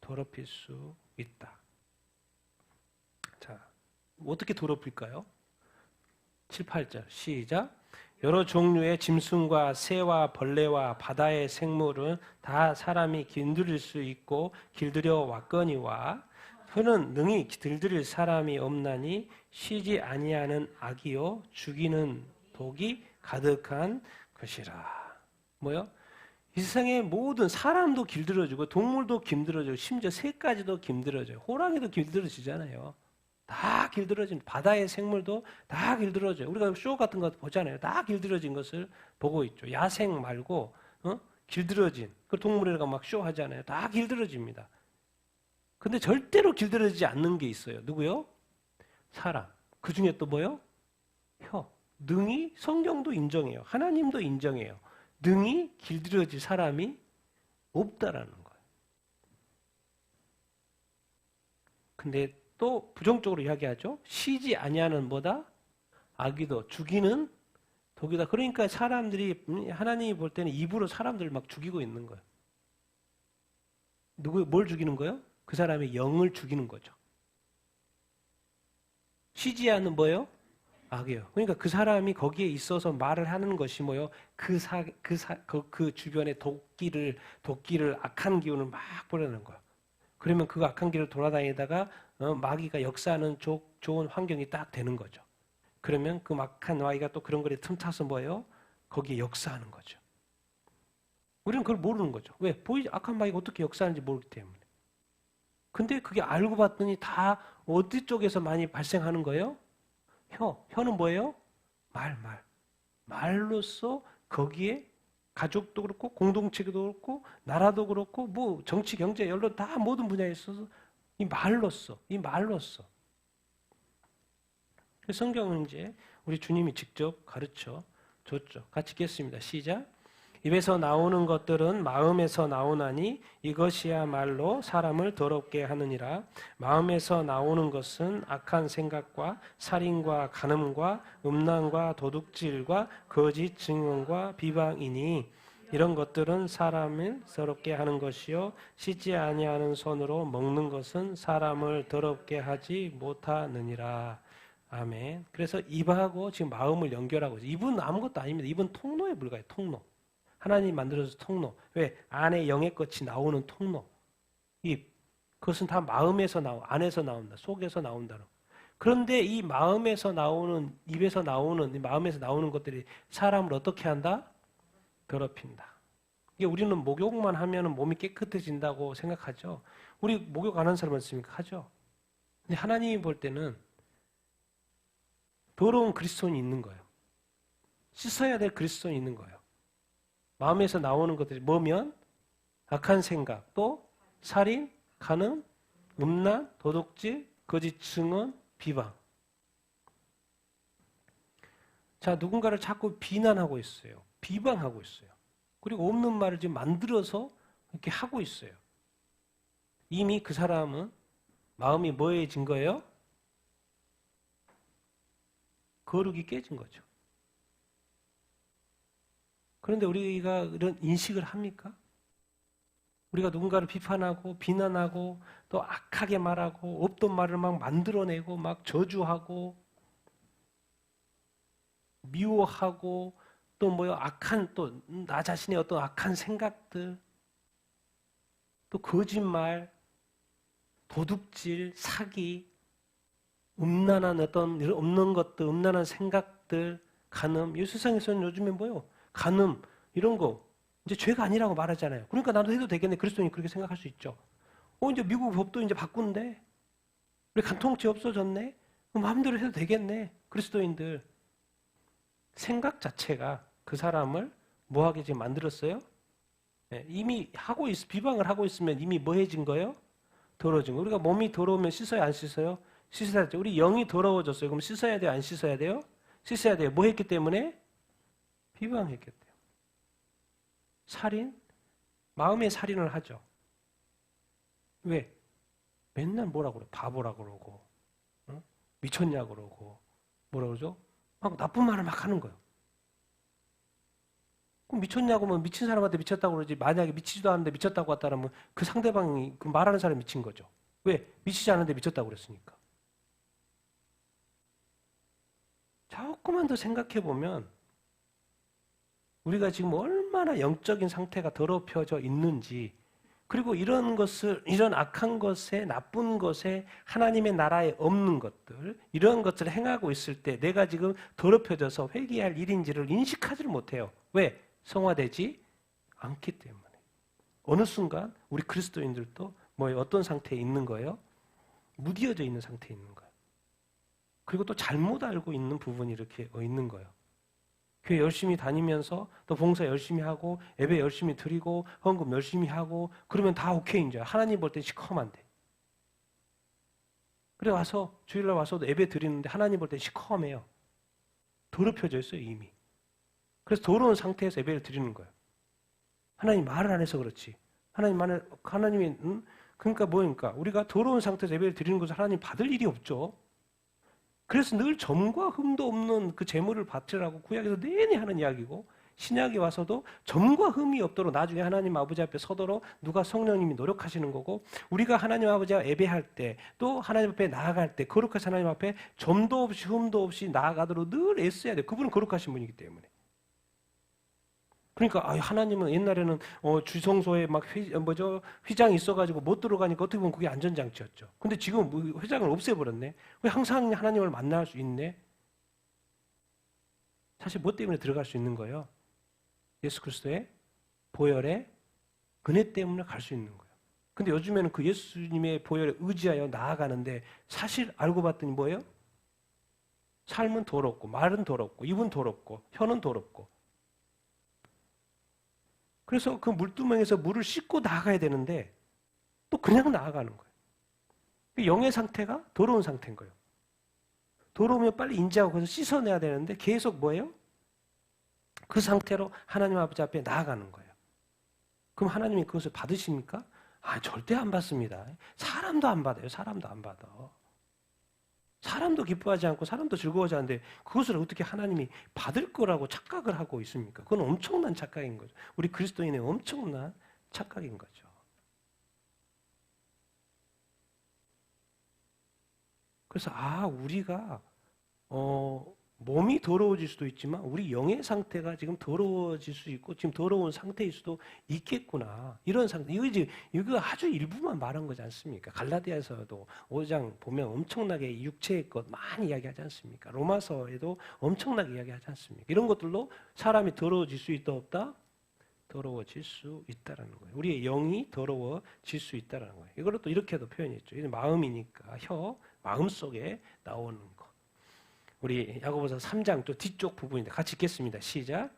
더럽힐 수 있다. 자, 어떻게 더럽힐까요? 7, 8절 시작. 여러 종류의 짐승과 새와 벌레와 바다의 생물은 다 사람이 길들일 수 있고 길들여 왔거니와 혀는 능히 길들일 사람이 없나니 쉬지 아니하는 악이요 죽이는 독이 가득한 것이라. 뭐요? 이 세상의 모든 사람도 길들여지고 동물도 길들여지고 심지어 새까지도 길들여져요. 호랑이도 길들여지잖아요. 다 길들여진 바다의 생물도 다 길들여져요. 우리가 쇼 같은 거 보잖아요. 다 길들여진 것을 보고 있죠. 야생 말고 길들여진 그 동물에가 막 쇼 하잖아요. 다 길들여집니다. 근데 절대로 길들여지지 않는 게 있어요. 누구요? 사람. 그 중에 또 뭐요? 혀. 능히 성경도 인정해요. 하나님도 인정해요. 능히 길들여질 사람이 없다라는 거예요. 근데 또 부정적으로 이야기하죠. 쉬지 아니하는 뭐다? 악이도 죽이는 독이다. 그러니까 사람들이 하나님이 볼 때는 입으로 사람들을 막 죽이고 있는 거예요. 뭘 죽이는 거예요? 그 사람의 영을 죽이는 거죠. 쉬지 않는 뭐예요? 악이에요. 그러니까 그 사람이 거기에 있어서 말을 하는 것이 뭐예요? 그 주변에 도끼를 악한 기운을 막 뿌리는 거예요. 그러면 그 악한 길을 돌아다니다가 마귀가 역사하는 좋은 환경이 딱 되는 거죠. 그러면 그 악한 마귀가 또 그런 거에 틈타서 뭐예요? 거기에 역사하는 거죠. 우리는 그걸 모르는 거죠. 왜? 악한 마귀가 어떻게 역사하는지 모르기 때문에. 근데 그게 알고 봤더니 다 어디 쪽에서 많이 발생하는 거예요? 혀는 뭐예요? 말로써 거기에 가족도 그렇고 공동체도 그렇고 나라도 그렇고 뭐 정치, 경제, 연론 다 모든 분야에 있어서 이 말로써 성경은 이제 우리 주님이 직접 가르쳐 줬죠. 같이 읽겠습니다. 시작. 입에서 나오는 것들은 마음에서 나오나니 이것이야말로 사람을 더럽게 하느니라. 마음에서 나오는 것은 악한 생각과 살인과 간음과 음란과 도둑질과 거짓 증언과 비방이니 이런 것들은 사람을 더럽게 하는 것이요 씻지 아니하는 손으로 먹는 것은 사람을 더럽게 하지 못하느니라. 아멘. 그래서 입하고 지금 마음을 연결하고 있어요. 입은 아무것도 아닙니다. 입은 통로에 불과해요. 통로. 하나님이 만들어서 통로. 왜? 안에 영의 것이 나오는 통로. 입. 그것은 다 마음에서 안에서 나온다. 속에서 나온다. 그런데 이 마음에서 나오는, 입에서 나오는, 마음에서 나오는 것들이 사람을 어떻게 한다? 더럽힌다. 이게 우리는 목욕만 하면 몸이 깨끗해진다고 생각하죠. 우리 목욕 안 하는 사람 있습니까? 하죠. 근데 하나님이 볼 때는 더러운 그리스도인이 있는 거예요. 씻어야 될 그리스도인이 있는 거예요. 마음에서 나오는 것들이 뭐면 악한 생각, 또 살인, 간음, 음란, 도둑질, 거짓 증언, 비방. 자, 누군가를 자꾸 비난하고 있어요. 비방하고 있어요. 그리고 없는 말을 지금 만들어서 이렇게 하고 있어요. 이미 그 사람은 마음이 뭐해진 거예요? 거룩이 깨진 거죠. 그런데 우리가 이런 인식을 합니까? 우리가 누군가를 비판하고 비난하고 또 악하게 말하고 없던 말을 막 만들어내고 막 저주하고 미워하고 또 뭐요 악한 또 나 자신의 어떤 악한 생각들 또 거짓말 도둑질 사기 음란한 어떤 없는 것들 음란한 생각들 간음 이 세상에서는 요즘에 뭐요 간음 이런 거 이제 죄가 아니라고 말하잖아요. 그러니까 나도 해도 되겠네. 그리스도인이 그렇게 생각할 수 있죠. 이제 미국 법도 이제 바꾼대. 우리 간통죄 없어졌네. 마음대로 해도 되겠네. 그리스도인들 생각 자체가 그 사람을 뭐하게 지금 만들었어요? 네, 이미 비방을 하고 있으면 이미 뭐해진 거예요? 더러워진 거. 우리가 몸이 더러우면 씻어야 안 씻어요? 씻어야죠. 우리 영이 더러워졌어요. 그럼 씻어야 돼요? 안 씻어야 돼요? 씻어야 돼요. 뭐 했기 때문에? 비방했기 때문에. 살인? 마음의 살인을 하죠. 왜? 맨날 뭐라 그래? 바보라 그러고, 미쳤냐 그러고, 뭐라 그러죠? 막 나쁜 말을 막 하는 거예요. 그럼 미쳤냐고 하면 미친 사람한테 미쳤다고 그러지, 만약에 미치지도 않는데 미쳤다고 했다면 그 상대방이 그 말하는 사람이 미친 거죠. 왜? 미치지 않은데 미쳤다고 그랬으니까. 조금만 더 생각해 보면 우리가 지금 얼마나 영적인 상태가 더럽혀져 있는지, 그리고 이런 악한 것에, 나쁜 것에, 하나님의 나라에 없는 것들, 이런 것들을 행하고 있을 때 내가 지금 더럽혀져서 회개할 일인지를 인식하지를 못해요. 왜? 성화되지 않기 때문에. 어느 순간 우리 그리스도인들도 어떤 상태에 있는 거예요? 무디어져 있는 상태에 있는 거예요. 그리고 또 잘못 알고 있는 부분이 이렇게 있는 거예요. 교회 열심히 다니면서 또 봉사 열심히 하고 예배 열심히 드리고 헌금 열심히 하고 그러면 다 오케이인 줄 알아요. 하나님 볼 때 시커먼데. 그래 와서 주일날 와서도 예배 드리는데 하나님 볼 때 시커매요. 더럽혀져 있어요 이미. 그래서 더러운 상태에서 예배를 드리는 거예요. 하나님 말을 안 해서 그렇지. 하나님이 그러니까 뭐니까 우리가 더러운 상태에서 예배를 드리는 것을 하나님 받을 일이 없죠. 그래서 늘 점과 흠도 없는 그 제물을 바치라고 구약에서 내내 하는 이야기고 신약에 와서도 점과 흠이 없도록 나중에 하나님 아버지 앞에 서도록 누가 성령님이 노력하시는 거고 우리가 하나님 아버지와 예배할 때 또 하나님 앞에 나아갈 때 거룩하신 하나님 앞에 점도 없이 흠도 없이 나아가도록 늘 애써야 돼요. 그분은 거룩하신 분이기 때문에. 그러니까 하나님은 옛날에는 주성소에 막 휘장이 있어가지고 못 들어가니까 어떻게 보면 그게 안전장치였죠. 근데 지금 휘장을 없애버렸네. 왜 항상 하나님을 만날 수 있네? 사실 뭐 때문에 들어갈 수 있는 거예요? 예수 그리스도의 보혈의 은혜 때문에 갈 수 있는 거예요. 근데 요즘에는 그 예수님의 보혈에 의지하여 나아가는데 사실 알고 봤더니 뭐예요? 삶은 더럽고 말은 더럽고 입은 더럽고 혀는 더럽고 그래서 그 물두멍에서 물을 씻고 나아가야 되는데 또 그냥 나아가는 거예요. 영의 상태가 더러운 상태인 거예요. 더러우면 빨리 인지하고 그래서 씻어내야 되는데 계속 뭐예요? 그 상태로 하나님 아버지 앞에 나아가는 거예요. 그럼 하나님이 그것을 받으십니까? 절대 안 받습니다. 사람도 안 받아요. 사람도 안 받아. 사람도 기뻐하지 않고 사람도 즐거워하지 않는데 그것을 어떻게 하나님이 받을 거라고 착각을 하고 있습니까? 그건 엄청난 착각인 거죠. 우리 그리스도인의 엄청난 착각인 거죠. 그래서 우리가 몸이 더러워질 수도 있지만 우리 영의 상태가 지금 더러워질 수 있고 지금 더러운 상태일 수도 있겠구나. 이런 상태. 이거 아주 일부만 말한 거지 않습니까? 갈라디아서도 5장 보면 엄청나게 육체의 것 많이 이야기하지 않습니까? 로마서에도 엄청나게 이야기하지 않습니까? 이런 것들로 사람이 더러워질 수 있다 없다? 더러워질 수 있다라는 거예요. 우리의 영이 더러워질 수 있다라는 거예요. 이걸 또 이렇게도 표현했죠. 이게 마음이니까 마음 속에 나오는 거. 우리 야고보서 3장 또 뒤쪽 부분인데 같이 읽겠습니다. 시작.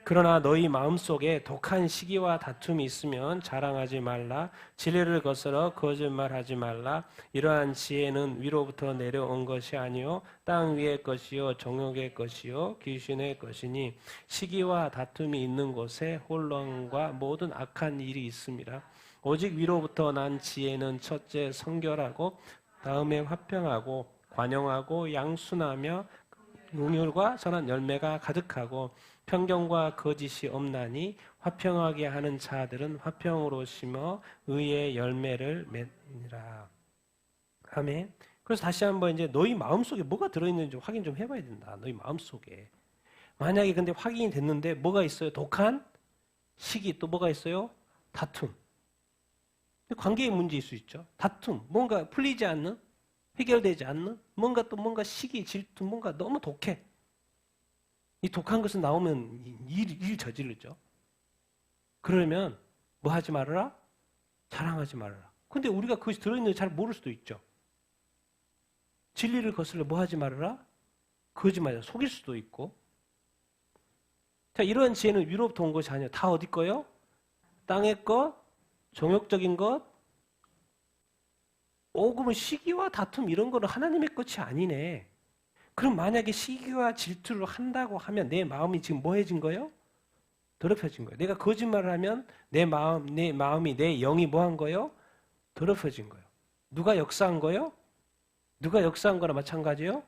그러나 너희 마음속에 독한 시기와 다툼이 있으면 자랑하지 말라. 진리를 거스러 거짓말하지 말라. 이러한 지혜는 위로부터 내려온 것이 아니요 땅 위의 것이요 정욕의 것이요 귀신의 것이니 시기와 다툼이 있는 곳에 혼란과 모든 악한 일이 있습니다. 오직 위로부터 난 지혜는 첫째 성결하고 다음에 화평하고 관용하고 양순하며 긍휼과 선한 열매가 가득하고 편견과 거짓이 없나니 화평하게 하는 자들은 화평으로 심어 의의 열매를 맺느니라. 아멘. 그래서 다시 한번 이제 너희 마음속에 뭐가 들어있는지 확인 좀 해봐야 된다. 너희 마음속에. 만약에 근데 확인이 됐는데 뭐가 있어요? 독한 시기, 또 뭐가 있어요? 다툼. 관계의 문제일 수 있죠. 다툼, 뭔가 풀리지 않는, 해결되지 않는, 뭔가 시기, 질투, 뭔가 너무 독해. 이 독한 것은 나오면 일 저지르죠. 그러면 뭐 하지 말아라? 자랑하지 말아라. 근데 우리가 그것이 들어있는지 잘 모를 수도 있죠. 진리를 거슬러 뭐 하지 말아라? 거짓말이야. 속일 수도 있고. 자, 이런 지혜는 위로부터 온 것이 아니에요. 다 어디 거요? 땅의 것, 정욕적인 것. 그러면 시기와 다툼 이런 거는 하나님의 것이 아니네. 그럼 만약에 시기와 질투를 한다고 하면 내 마음이 지금 뭐해진 거예요? 더럽혀진 거예요. 내가 거짓말을 하면 내 마음이, 내 영이 뭐한 거예요? 더럽혀진 거예요. 누가 역사한 거예요? 누가 역사한 거나 마찬가지예요?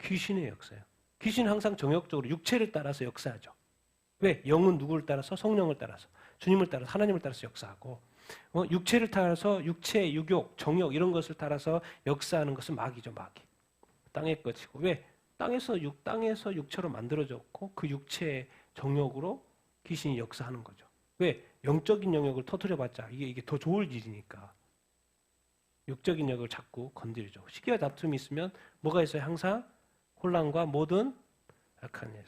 귀신의 역사예요. 귀신은 항상 정욕적으로 육체를 따라서 역사하죠. 왜? 영은 누구를 따라서? 성령을 따라서. 주님을 따라서, 하나님을 따라서 역사하고, 육체를 따라서 육체, 육욕, 정욕 이런 것을 따라서 역사하는 것은 마귀죠, 마귀. 땅의 것이고. 왜? 땅에서 육체로 만들어졌고 그 육체의 정욕으로 귀신이 역사하는 거죠. 왜? 영적인 영역을 터뜨려봤자 이게 더 좋을 일이니까. 육적인 영역을 자꾸 건드리죠. 시기와 다툼이 있으면 뭐가 있어요? 항상 혼란과 모든 악한 일.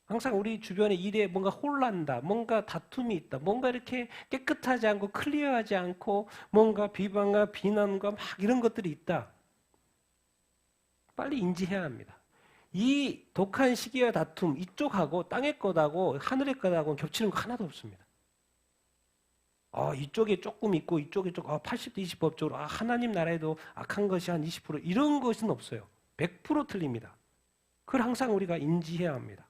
항상 우리 주변의 일에 뭔가 혼란다, 뭔가 다툼이 있다, 뭔가 이렇게 깨끗하지 않고 클리어하지 않고 뭔가 비방과 비난과 막 이런 것들이 있다. 빨리 인지해야 합니다. 이 독한 시기와 다툼, 이쪽하고 땅의 것하고 하늘의 것하고 겹치는 거 하나도 없습니다. 이쪽에 조금 있고 이쪽에 조금 80대 20 법적으로 하나님 나라에도 악한 것이 한 20% 이런 것은 없어요. 100% 틀립니다. 그걸 항상 우리가 인지해야 합니다.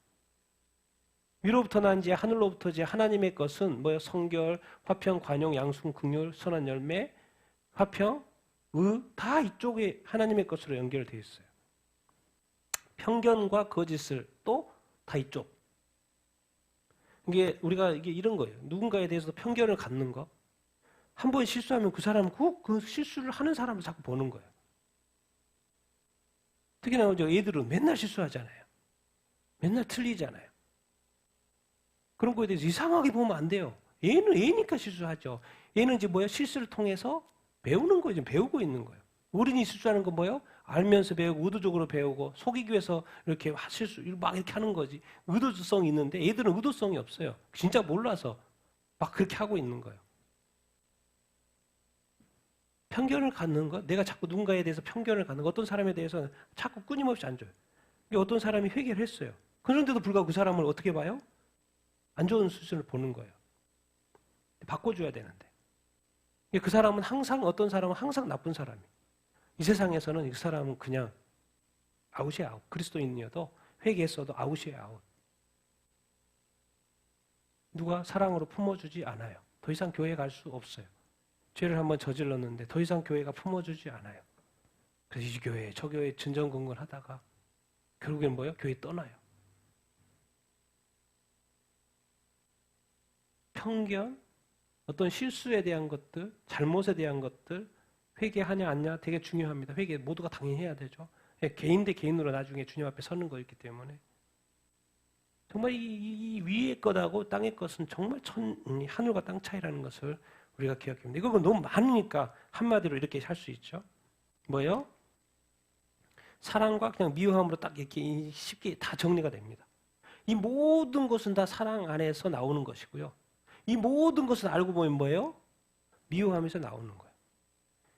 위로부터 난 지혜, 하늘로부터 지혜, 하나님의 것은 뭐예요? 성결, 화평, 관용, 양순, 긍휼, 선한 열매, 화평, 다 이쪽에 하나님의 것으로 연결되어 있어요. 편견과 거짓을 또 다 이쪽. 우리가 이런 거예요. 누군가에 대해서 편견을 갖는 거. 한 번 실수하면 그 사람은 그 실수를 하는 사람을 자꾸 보는 거예요. 특히나 애들은 맨날 실수하잖아요. 맨날 틀리잖아요. 그런 거에 대해서 이상하게 보면 안 돼요. 얘는 애니까 실수하죠. 얘는 이제 실수를 통해서 배우는 거예요. 지금 배우고 있는 거예요. 어른이 실수하는 건 뭐예요? 알면서 배우고 의도적으로 배우고 속이기 위해서 이렇게 실수 막 이렇게 하는 거지. 의도성이 있는데 애들은 의도성이 없어요. 진짜 몰라서 막 그렇게 하고 있는 거예요. 편견을 갖는 것, 내가 자꾸 누군가에 대해서 편견을 갖는 것, 어떤 사람에 대해서는 자꾸 끊임없이 안 줘요. 어떤 사람이 회개를 했어요. 그런데도 불구하고 그 사람을 어떻게 봐요? 안 좋은 수준을 보는 거예요. 바꿔줘야 되는데. 그 사람은 어떤 사람은 항상 나쁜 사람이에요. 이 세상에서는 이 사람은 그냥 아웃이야, 아웃. 그리스도인이어도 회개했어도 아웃이에요, 아웃. 누가 사랑으로 품어주지 않아요. 더 이상 교회 갈 수 없어요. 죄를 한번 저질렀는데 더 이상 교회가 품어주지 않아요. 그래서 이 교회, 저 교회 전전긍긍하다가 결국엔 뭐예요? 교회 떠나요. 편견, 어떤 실수에 대한 것들, 잘못에 대한 것들, 회개하냐 안냐 되게 중요합니다. 회개 모두가 당연히 해야 되죠. 개인 대 개인으로 나중에 주님 앞에 서는 거였기 때문에 정말 이 위의 것하고 땅의 것은 정말 하늘과 땅 차이라는 것을 우리가 기억합니다. 이거 너무 많으니까 한마디로 이렇게 할 수 있죠. 뭐예요? 사랑과 그냥 미워함으로 딱 이렇게 쉽게 다 정리가 됩니다. 이 모든 것은 다 사랑 안에서 나오는 것이고요. 이 모든 것을 알고 보면 뭐예요? 미워하면서 나오는 거예요.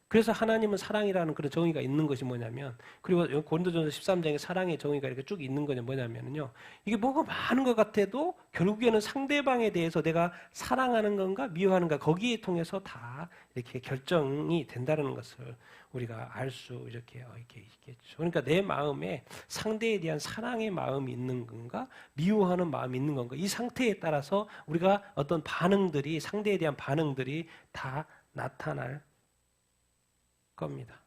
그래서 하나님은 사랑이라는 그런 정의가 있는 것이 뭐냐면, 그리고 고린도전서 13장에 사랑의 정의가 이렇게 쭉 있는 거냐 뭐냐면요, 이게 뭐가 많은 것 같아도 결국에는 상대방에 대해서 내가 사랑하는 건가 미워하는가 거기에 통해서 다 이렇게 결정이 된다는 것을 우리가 알 수 이렇게 있겠죠. 그러니까 내 마음에 상대에 대한 사랑의 마음이 있는 건가 미워하는 마음이 있는 건가, 이 상태에 따라서 우리가 어떤 반응들이, 상대에 대한 반응들이 다 나타날 겁니다.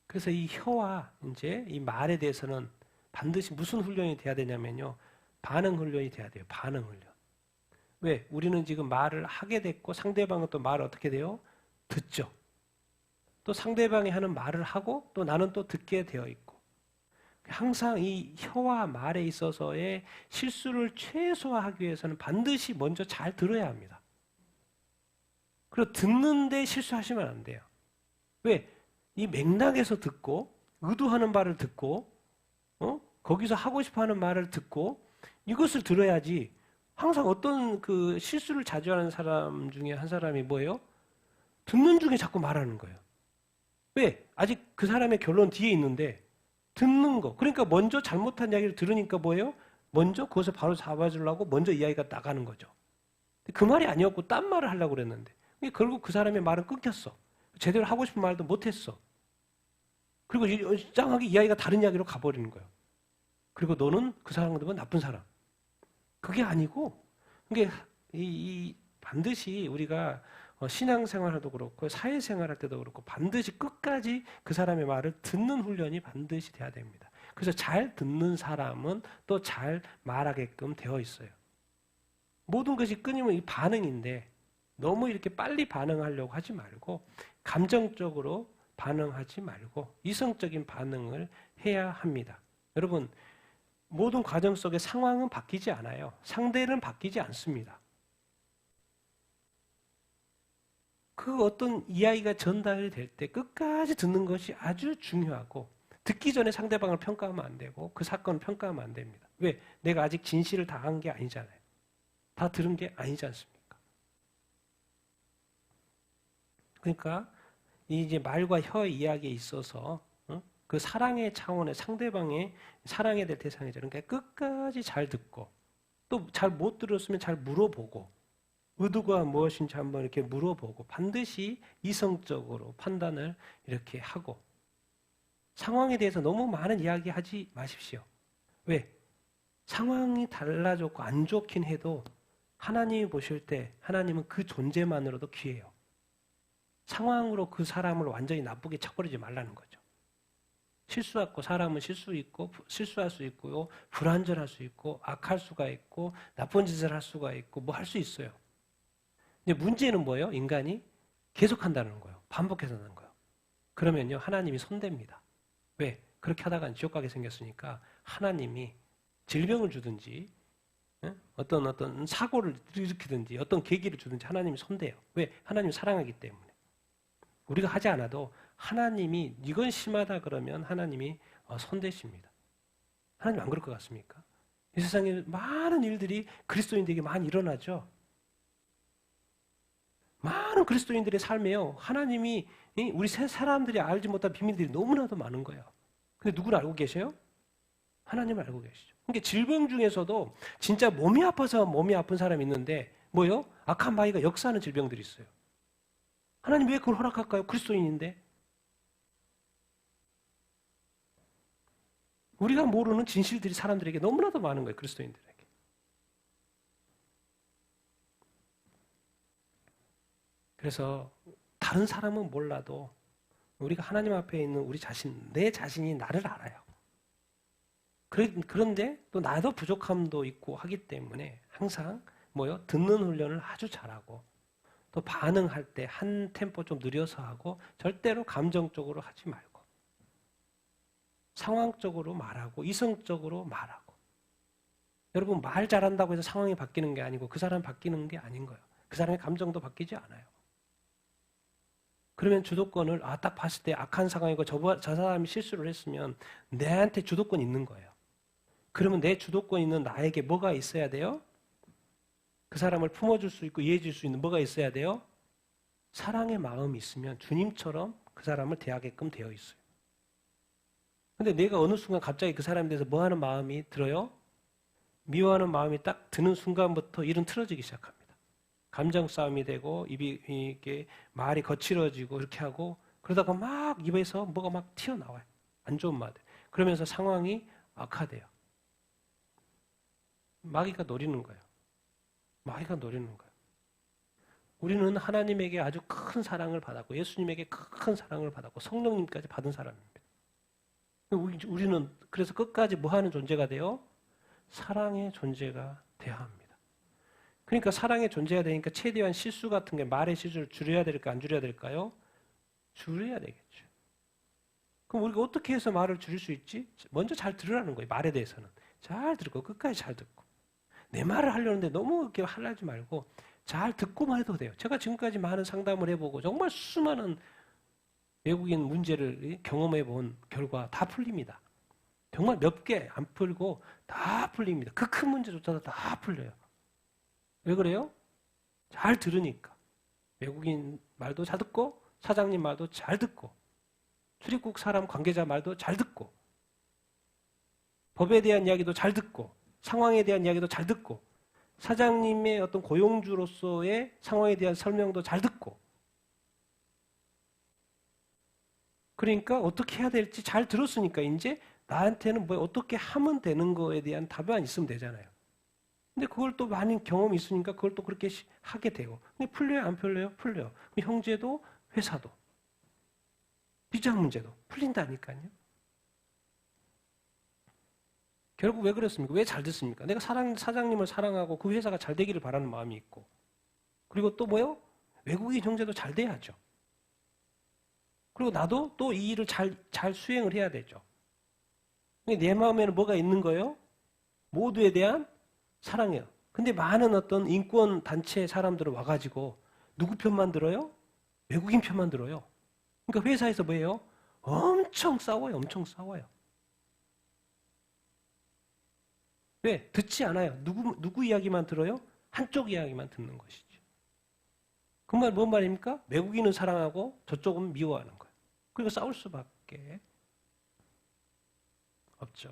그래서 이 혀와 이제 이 말에 대해서는 반드시 무슨 훈련이 돼야 되냐면요, 반응 훈련이 돼야 돼요. 반응 훈련. 왜? 우리는 지금 말을 하게 됐고 상대방은 또 말을 어떻게 돼요? 듣죠. 또 상대방이 하는 말을 하고 또 나는 또 듣게 되어 있고, 항상 이 혀와 말에 있어서의 실수를 최소화하기 위해서는 반드시 먼저 잘 들어야 합니다. 그리고 듣는데 실수하시면 안 돼요. 왜? 이 맥락에서 듣고 의도하는 말을 듣고 거기서 하고 싶어하는 말을 듣고 이것을 들어야지. 항상 어떤 그 실수를 자주 하는 사람 중에 한 사람이 뭐예요? 듣는 중에 자꾸 말하는 거예요. 왜? 아직 그 사람의 결론 뒤에 있는데 듣는 거. 그러니까 먼저 잘못한 이야기를 들으니까 뭐예요? 먼저 그것을 바로 잡아주려고 먼저 이야기가 나가는 거죠. 그 말이 아니었고 딴 말을 하려고 그랬는데 결국 그 사람의 말은 끊겼어. 제대로 하고 싶은 말도 못했어. 그리고 이상하게 이야기가 다른 이야기로 가버리는 거예요. 그리고 너는 그 사람보다 나쁜 사람. 그게 아니고, 그게 반드시 우리가 신앙생활도 그렇고 사회생활할 때도 그렇고 반드시 끝까지 그 사람의 말을 듣는 훈련이 반드시 돼야 됩니다. 그래서 잘 듣는 사람은 또 잘 말하게끔 되어 있어요. 모든 것이 끊이면 이 반응인데 너무 이렇게 빨리 반응하려고 하지 말고 감정적으로 반응하지 말고 이성적인 반응을 해야 합니다. 여러분, 모든 과정 속에 상황은 바뀌지 않아요. 상대는 바뀌지 않습니다. 그 어떤 이야기가 전달이 될 때 끝까지 듣는 것이 아주 중요하고, 듣기 전에 상대방을 평가하면 안 되고 그 사건을 평가하면 안 됩니다. 왜? 내가 아직 진실을 다 한 게 아니잖아요. 다 들은 게 아니지 않습니까? 그러니까 이제 말과 혀 이야기에 있어서 그 사랑의 차원의 상대방의 사랑해야 될 대상이죠. 그러니까 끝까지 잘 듣고 또 잘 못 들었으면 잘 물어보고 의도가 무엇인지 한번 이렇게 물어보고 반드시 이성적으로 판단을 이렇게 하고, 상황에 대해서 너무 많은 이야기 하지 마십시오. 왜? 상황이 달라졌고 안 좋긴 해도 하나님이 보실 때 하나님은 그 존재만으로도 귀해요. 상황으로 그 사람을 완전히 나쁘게 쳐버리지 말라는 거죠. 실수하고 사람은 실수할 수 있고요, 불완전할 수 있고, 악할 수가 있고, 나쁜 짓을 할 수가 있고, 뭐 할 수 있어요. 근데 문제는 뭐예요? 인간이 계속한다는 거예요. 반복해서 하는 거예요. 그러면요, 하나님이 손댑니다. 왜? 그렇게 하다간 지옥 가게 생겼으니까 하나님이 질병을 주든지 어떤 사고를 일으키든지 어떤 계기를 주든지 하나님이 손대요. 왜? 하나님이 사랑하기 때문에. 우리가 하지 않아도 하나님이 이건 심하다 그러면 하나님이 손대십니다. 하나님 안 그럴 것 같습니까? 이 세상에 많은 일들이 그리스도인들에게 많이 일어나죠. 많은 그리스도인들의 삶에요, 하나님이 우리 사람들이 알지 못한 비밀들이 너무나도 많은 거예요. 근데 누구를 알고 계세요? 하나님을 알고 계시죠. 그러니까 질병 중에서도 진짜 몸이 아파서 몸이 아픈 사람이 있는데 뭐요? 악한 마귀가 역사하는 질병들이 있어요. 하나님 왜 그걸 허락할까요? 그리스도인인데. 우리가 모르는 진실들이 사람들에게 너무나도 많은 거예요. 그리스도인들에게. 그래서 다른 사람은 몰라도 우리가 하나님 앞에 있는 우리 자신, 내 자신이 나를 알아요. 그런데 또 나도 부족함도 있고 하기 때문에 항상 뭐요? 듣는 훈련을 아주 잘하고 또 반응할 때 한 템포 좀 느려서 하고 절대로 감정적으로 하지 말고 상황적으로 말하고 이성적으로 말하고. 여러분, 말 잘한다고 해서 상황이 바뀌는 게 아니고 그 사람 바뀌는 게 아닌 거예요. 그 사람의 감정도 바뀌지 않아요. 그러면 주도권을 딱 봤을 때 악한 상황이고 저 사람이 실수를 했으면 내한테 주도권이 있는 거예요. 그러면 내 주도권 있는 나에게 뭐가 있어야 돼요? 그 사람을 품어줄 수 있고 이해해 줄 수 있는 뭐가 있어야 돼요? 사랑의 마음이 있으면 주님처럼 그 사람을 대하게끔 되어 있어요. 근데 내가 어느 순간 갑자기 그 사람에 대해서 뭐 하는 마음이 들어요? 미워하는 마음이 딱 드는 순간부터 일은 틀어지기 시작합니다. 감정 싸움이 되고 입이 이게 말이 거칠어지고 이렇게 하고 그러다가 막 입에서 뭐가 막 튀어나와요. 안 좋은 말. 그러면서 상황이 악화돼요. 마귀가 노리는 거예요. 마귀가 노리는 거예요. 우리는 하나님에게 아주 큰 사랑을 받았고 예수님에게 큰 사랑을 받았고 성령님까지 받은 사람입니다. 우리는 그래서 끝까지 뭐 하는 존재가 돼요? 사랑의 존재가 돼야 합니다. 그러니까 사랑의 존재가 되니까 최대한 실수 같은 게 말의 실수를 줄여야 될까 안 줄여야 될까요? 줄여야 되겠죠. 그럼 우리가 어떻게 해서 말을 줄일 수 있지? 먼저 잘 들으라는 거예요. 말에 대해서는. 잘 듣고 끝까지 잘 듣고. 내 말을 하려는데 너무 그렇게 하려지 말고 잘 듣고만 해도 돼요. 제가 지금까지 많은 상담을 해보고 정말 수많은 외국인 문제를 경험해 본 결과 다 풀립니다. 정말 몇 개 안 풀고 다 풀립니다. 그 큰 문제조차도 다 풀려요. 왜 그래요? 잘 들으니까. 외국인 말도 잘 듣고 사장님 말도 잘 듣고 출입국 사람 관계자 말도 잘 듣고 법에 대한 이야기도 잘 듣고 상황에 대한 이야기도 잘 듣고 사장님의 어떤 고용주로서의 상황에 대한 설명도 잘 듣고 그러니까 어떻게 해야 될지 잘 들었으니까 이제 나한테는 뭐 어떻게 하면 되는 거에 대한 답만 있으면 되잖아요. 근데 그걸 또 많은 경험이 있으니까 그걸 또 그렇게 하게 되고 근데 풀려요 안 풀려요? 풀려요. 형제도 회사도 비자 문제도 풀린다니까요. 결국 왜 그랬습니까? 왜 잘 듣습니까? 내가 사장님을 사랑하고 그 회사가 잘 되기를 바라는 마음이 있고 그리고 또 뭐요? 외국인 형제도 잘 돼야죠. 그리고 나도 또 이 일을 잘 수행을 해야 되죠. 내 마음에는 뭐가 있는 거예요? 모두에 대한 사랑이에요. 근데 많은 어떤 인권 단체 사람들은 와가지고 누구 편만 들어요? 외국인 편만 들어요. 그러니까 회사에서 뭐예요? 엄청 싸워요. 엄청 싸워요. 왜? 듣지 않아요. 누구 이야기만 들어요? 한쪽 이야기만 듣는 것이죠. 그 말 뭔 말입니까? 외국인은 사랑하고 저쪽은 미워하는 거예요. 그리고 싸울 수밖에 없죠.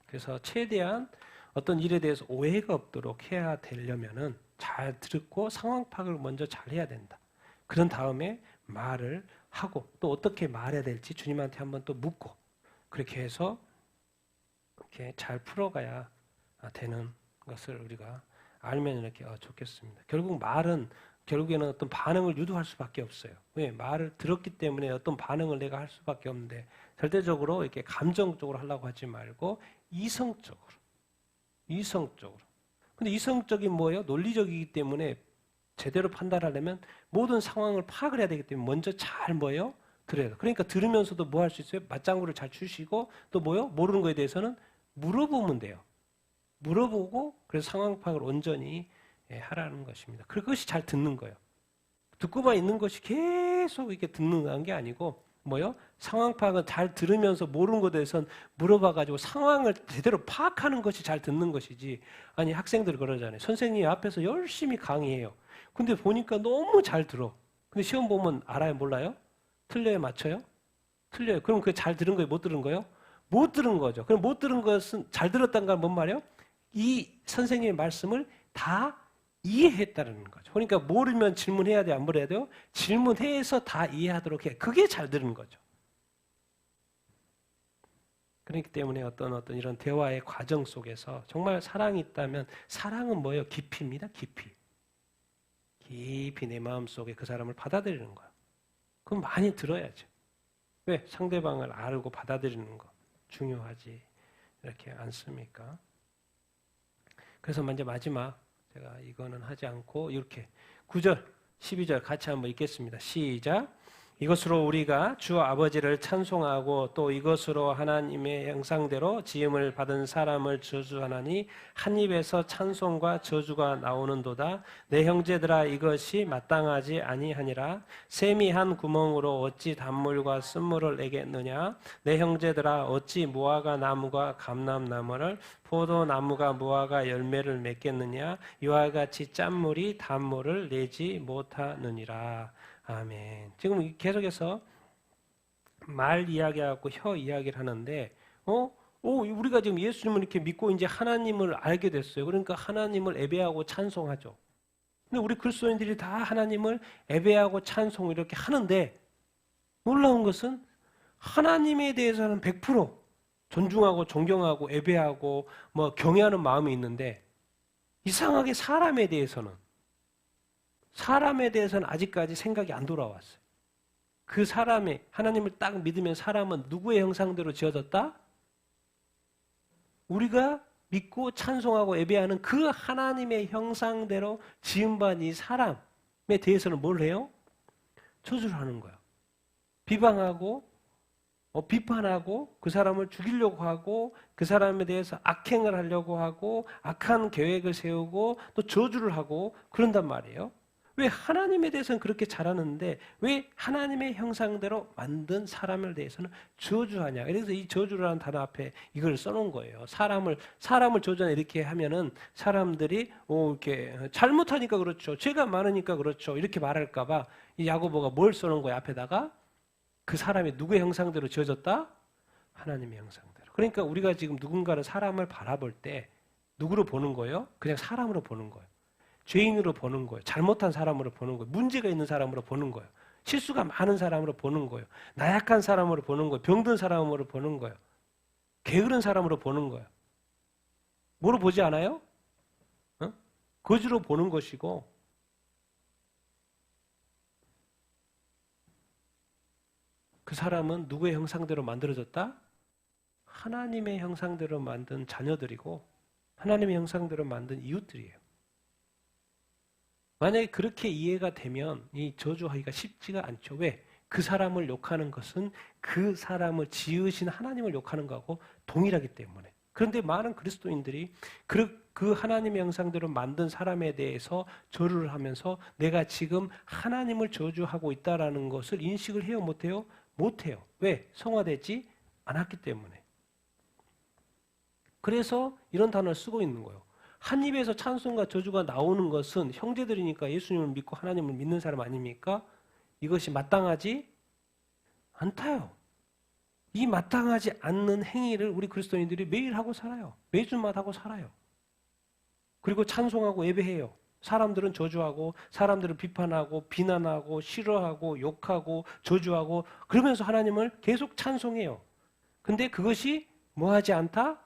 그래서 최대한 어떤 일에 대해서 오해가 없도록 해야 되려면은 잘 듣고 상황 파악을 먼저 잘 해야 된다. 그런 다음에 말을 하고 또 어떻게 말해야 될지 주님한테 한번 또 묻고 그렇게 해서 이렇게 잘 풀어가야 되는 것을 우리가 알면 이렇게 좋겠습니다. 결국에는 어떤 반응을 유도할 수밖에 없어요. 왜? 말을 들었기 때문에 어떤 반응을 내가 할 수밖에 없는데 절대적으로 이렇게 감정적으로 하려고 하지 말고 이성적으로. 근데 이성적인 뭐예요? 논리적이기 때문에 제대로 판단하려면 모든 상황을 파악을 해야 되기 때문에 먼저 잘 뭐예요? 들어야 돼요. 그러니까 들으면서도 뭐 할 수 있어요? 맞장구를 잘 주시고 또 뭐요? 모르는 거에 대해서는 물어보면 돼요. 물어보고 그래서 상황 파악을 온전히 하라는 것입니다. 그것이 잘 듣는 거예요. 듣고만 있는 것이 계속 이렇게 듣는 게 아니고 뭐요? 상황 파악은 잘 들으면서 모르는 것에 대해서는 물어봐가지고 상황을 제대로 파악하는 것이 잘 듣는 것이지. 아니 학생들 그러잖아요. 선생님이 앞에서 열심히 강의해요. 근데 보니까 너무 잘 들어. 근데 시험 보면 알아요? 몰라요? 틀려요? 맞춰요? 틀려요. 그럼 그게 잘 들은 거예요? 못 들은 거예요? 못 들은 거죠. 그럼 못 들은 것은 잘 들었다는 건 뭔 말이에요? 이 선생님의 말씀을 다 이해했다는 거죠. 그러니까 모르면 질문해야 돼요? 안 물어야 돼요? 질문해서 다 이해하도록 해. 그게 잘 들은 거죠. 그렇기 때문에 어떤 이런 대화의 과정 속에서 정말 사랑이 있다면 사랑은 뭐예요? 깊이입니다. 깊이 내 마음속에 그 사람을 받아들이는 거예요. 그럼 많이 들어야죠. 왜? 상대방을 알고 받아들이는 거 중요하지 이렇게 않습니까? 그래서 먼저 마지막 제가 이거는 하지 않고 이렇게 9절, 12절 같이 한번 읽겠습니다. 시작. 이것으로 우리가 주 아버지를 찬송하고 또 이것으로 하나님의 형상대로 지음을 받은 사람을 저주하나니 한 입에서 찬송과 저주가 나오는도다. 내 형제들아 이것이 마땅하지 아니하니라. 샘이 한 구멍으로 어찌 단물과 쓴물을 내겠느냐. 내 형제들아 어찌 무화과 나무가 감람나무를 포도나무가 무화과 열매를 맺겠느냐. 이와 같이 짠물이 단물을 내지 못하느니라. 아멘. 지금 계속해서 말 이야기하고 혀 이야기를 하는데, 우리가 지금 예수님을 이렇게 믿고 이제 하나님을 알게 됐어요. 그러니까 하나님을 예배하고 찬송하죠. 근데 우리 그리스도인들이 다 하나님을 예배하고 찬송 이렇게 하는데, 놀라운 것은 하나님에 대해서는 100% 존중하고 존경하고 예배하고 뭐 경외하는 마음이 있는데, 이상하게 사람에 대해서는 아직까지 생각이 안 돌아왔어요. 그 사람의 하나님을 딱 믿으면 사람은 누구의 형상대로 지어졌다? 우리가 믿고 찬송하고 예배하는 그 하나님의 형상대로 지음받은 이 사람에 대해서는 뭘 해요? 저주를 하는 거야. 비방하고 비판하고 그 사람을 죽이려고 하고 그 사람에 대해서 악행을 하려고 하고 악한 계획을 세우고 또 저주를 하고 그런단 말이에요. 왜 하나님에 대해서는 그렇게 잘하는데 왜 하나님의 형상대로 만든 사람에 대해서는 저주하냐. 그래서 이 저주라는 단어 앞에 이걸 써놓은 거예요. 사람을 저주하냐 이렇게 하면은 사람들이 이렇게 잘못하니까 그렇죠. 죄가 많으니까 그렇죠. 이렇게 말할까봐 이 야고보가 뭘 써놓은 거예요. 앞에다가 그 사람이 누구의 형상대로 지어졌다? 하나님의 형상대로. 그러니까 우리가 지금 누군가를 사람을 바라볼 때 누구로 보는 거예요? 그냥 사람으로 보는 거예요. 죄인으로 보는 거예요. 잘못한 사람으로 보는 거예요. 문제가 있는 사람으로 보는 거예요. 실수가 많은 사람으로 보는 거예요. 나약한 사람으로 보는 거예요. 병든 사람으로 보는 거예요. 게으른 사람으로 보는 거예요. 뭐로 보지 않아요? 거지로 보는 것이고 그 사람은 누구의 형상대로 만들어졌다? 하나님의 형상대로 만든 자녀들이고 하나님의 형상대로 만든 이웃들이에요. 만약에 그렇게 이해가 되면 이 저주하기가 쉽지가 않죠. 왜? 그 사람을 욕하는 것은 그 사람을 지으신 하나님을 욕하는 거하고 동일하기 때문에. 그런데 많은 그리스도인들이 그 하나님의 형상대로 만든 사람에 대해서 저주를 하면서 내가 지금 하나님을 저주하고 있다는 것을 인식을 해요? 못해요? 못해요. 왜? 성화되지 않았기 때문에. 그래서 이런 단어를 쓰고 있는 거예요. 한 입에서 찬송과 저주가 나오는 것은 형제들이니까 예수님을 믿고 하나님을 믿는 사람 아닙니까? 이것이 마땅하지 않다요. 이 마땅하지 않는 행위를 우리 그리스도인들이 매일 하고 살아요. 매주마다 하고 살아요. 그리고 찬송하고 예배해요. 사람들은 저주하고 사람들은 비판하고 비난하고 싫어하고 욕하고 저주하고 그러면서 하나님을 계속 찬송해요. 근데 그것이 뭐하지 않다?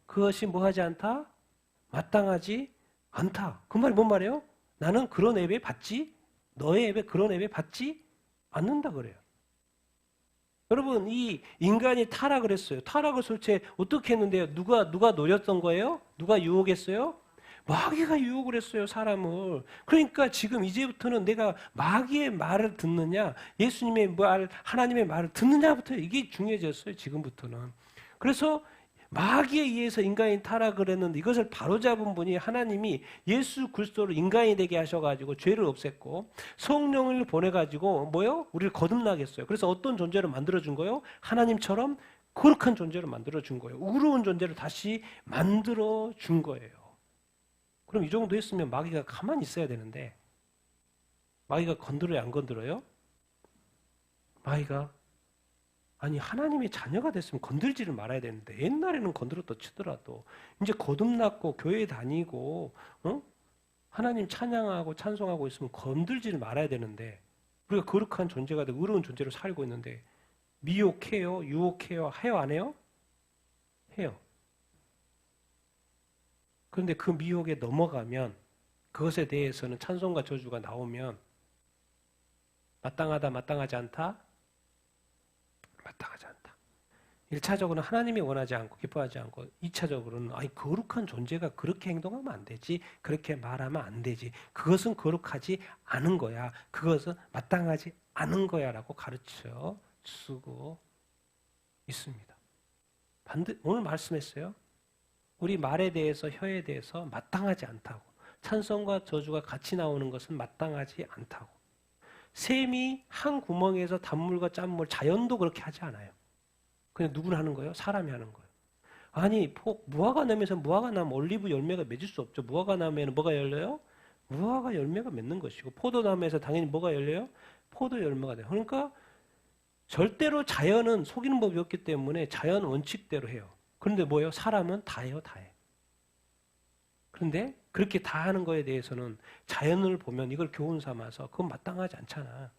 그것이 뭐하지 않다? 마땅하지 않다. 그 말이 뭔 말이에요? 나는 그런 예배 받지 너의 예배 그런 예배 받지 않는다 그래요. 여러분 이 인간이 타락을 했어요. 타락을 도대체 어떻게 했는데요? 누가 노렸던 거예요? 누가 유혹했어요? 마귀가 유혹을 했어요, 사람을. 그러니까 지금 이제부터는 내가 마귀의 말을 듣느냐, 예수님의 말, 하나님의 말을 듣느냐부터 이게 중요해졌어요, 지금부터는. 그래서 마귀에 의해서 인간이 타락을 했는데 이것을 바로잡은 분이 하나님이 예수 그리스도를 인간이 되게 하셔가지고 죄를 없앴고 성령을 보내가지고 뭐요? 우리를 거듭나게 했어요. 그래서 어떤 존재를 만들어준 거예요? 하나님처럼 거룩한 존재를 만들어준 거예요. 의로운 존재를 다시 만들어준 거예요. 그럼 이 정도 했으면 마귀가 가만히 있어야 되는데 마귀가 건드려요? 안 건드려요? 마귀가 아니 하나님의 자녀가 됐으면 건들지를 말아야 되는데 옛날에는 건드렸다 치더라도 이제 거듭났고 교회 다니고 하나님 찬양하고 찬송하고 있으면 건들지를 말아야 되는데 우리가 거룩한 존재가 되고 의로운 존재로 살고 있는데 미혹해요? 유혹해요? 해요? 안 해요? 해요. 그런데 그 미혹에 넘어가면 그것에 대해서는 찬송과 저주가 나오면 마땅하다 마땅하지 않다? 마땅하지 않다. 1차적으로는 하나님이 원하지 않고 기뻐하지 않고 2차적으로는 거룩한 존재가 그렇게 행동하면 안 되지. 그렇게 말하면 안 되지. 그것은 거룩하지 않은 거야. 그것은 마땅하지 않은 거야 라고 가르쳐 주고 있습니다. 오늘 말씀했어요. 우리 말에 대해서 혀에 대해서 마땅하지 않다고. 찬송과 저주가 같이 나오는 것은 마땅하지 않다고. 샘이 한 구멍에서 단물과 짠물, 자연도 그렇게 하지 않아요. 그냥 누구나 하는 거예요? 사람이 하는 거예요. 아니, 무화과 나무에서 무화과 나무 올리브 열매가 맺을 수 없죠. 무화과 나무에는 뭐가 열려요? 무화과 열매가 맺는 것이고, 포도나무에서 당연히 뭐가 열려요? 포도 열매가 돼요. 그러니까 절대로 자연은 속이는 법이 없기 때문에 자연 원칙대로 해요. 그런데 뭐예요? 사람은 다 해요, 다 해. 그런데 그렇게 다 하는 거에 대해서는 자연을 보면 이걸 교훈 삼아서 그건 마땅하지 않잖아.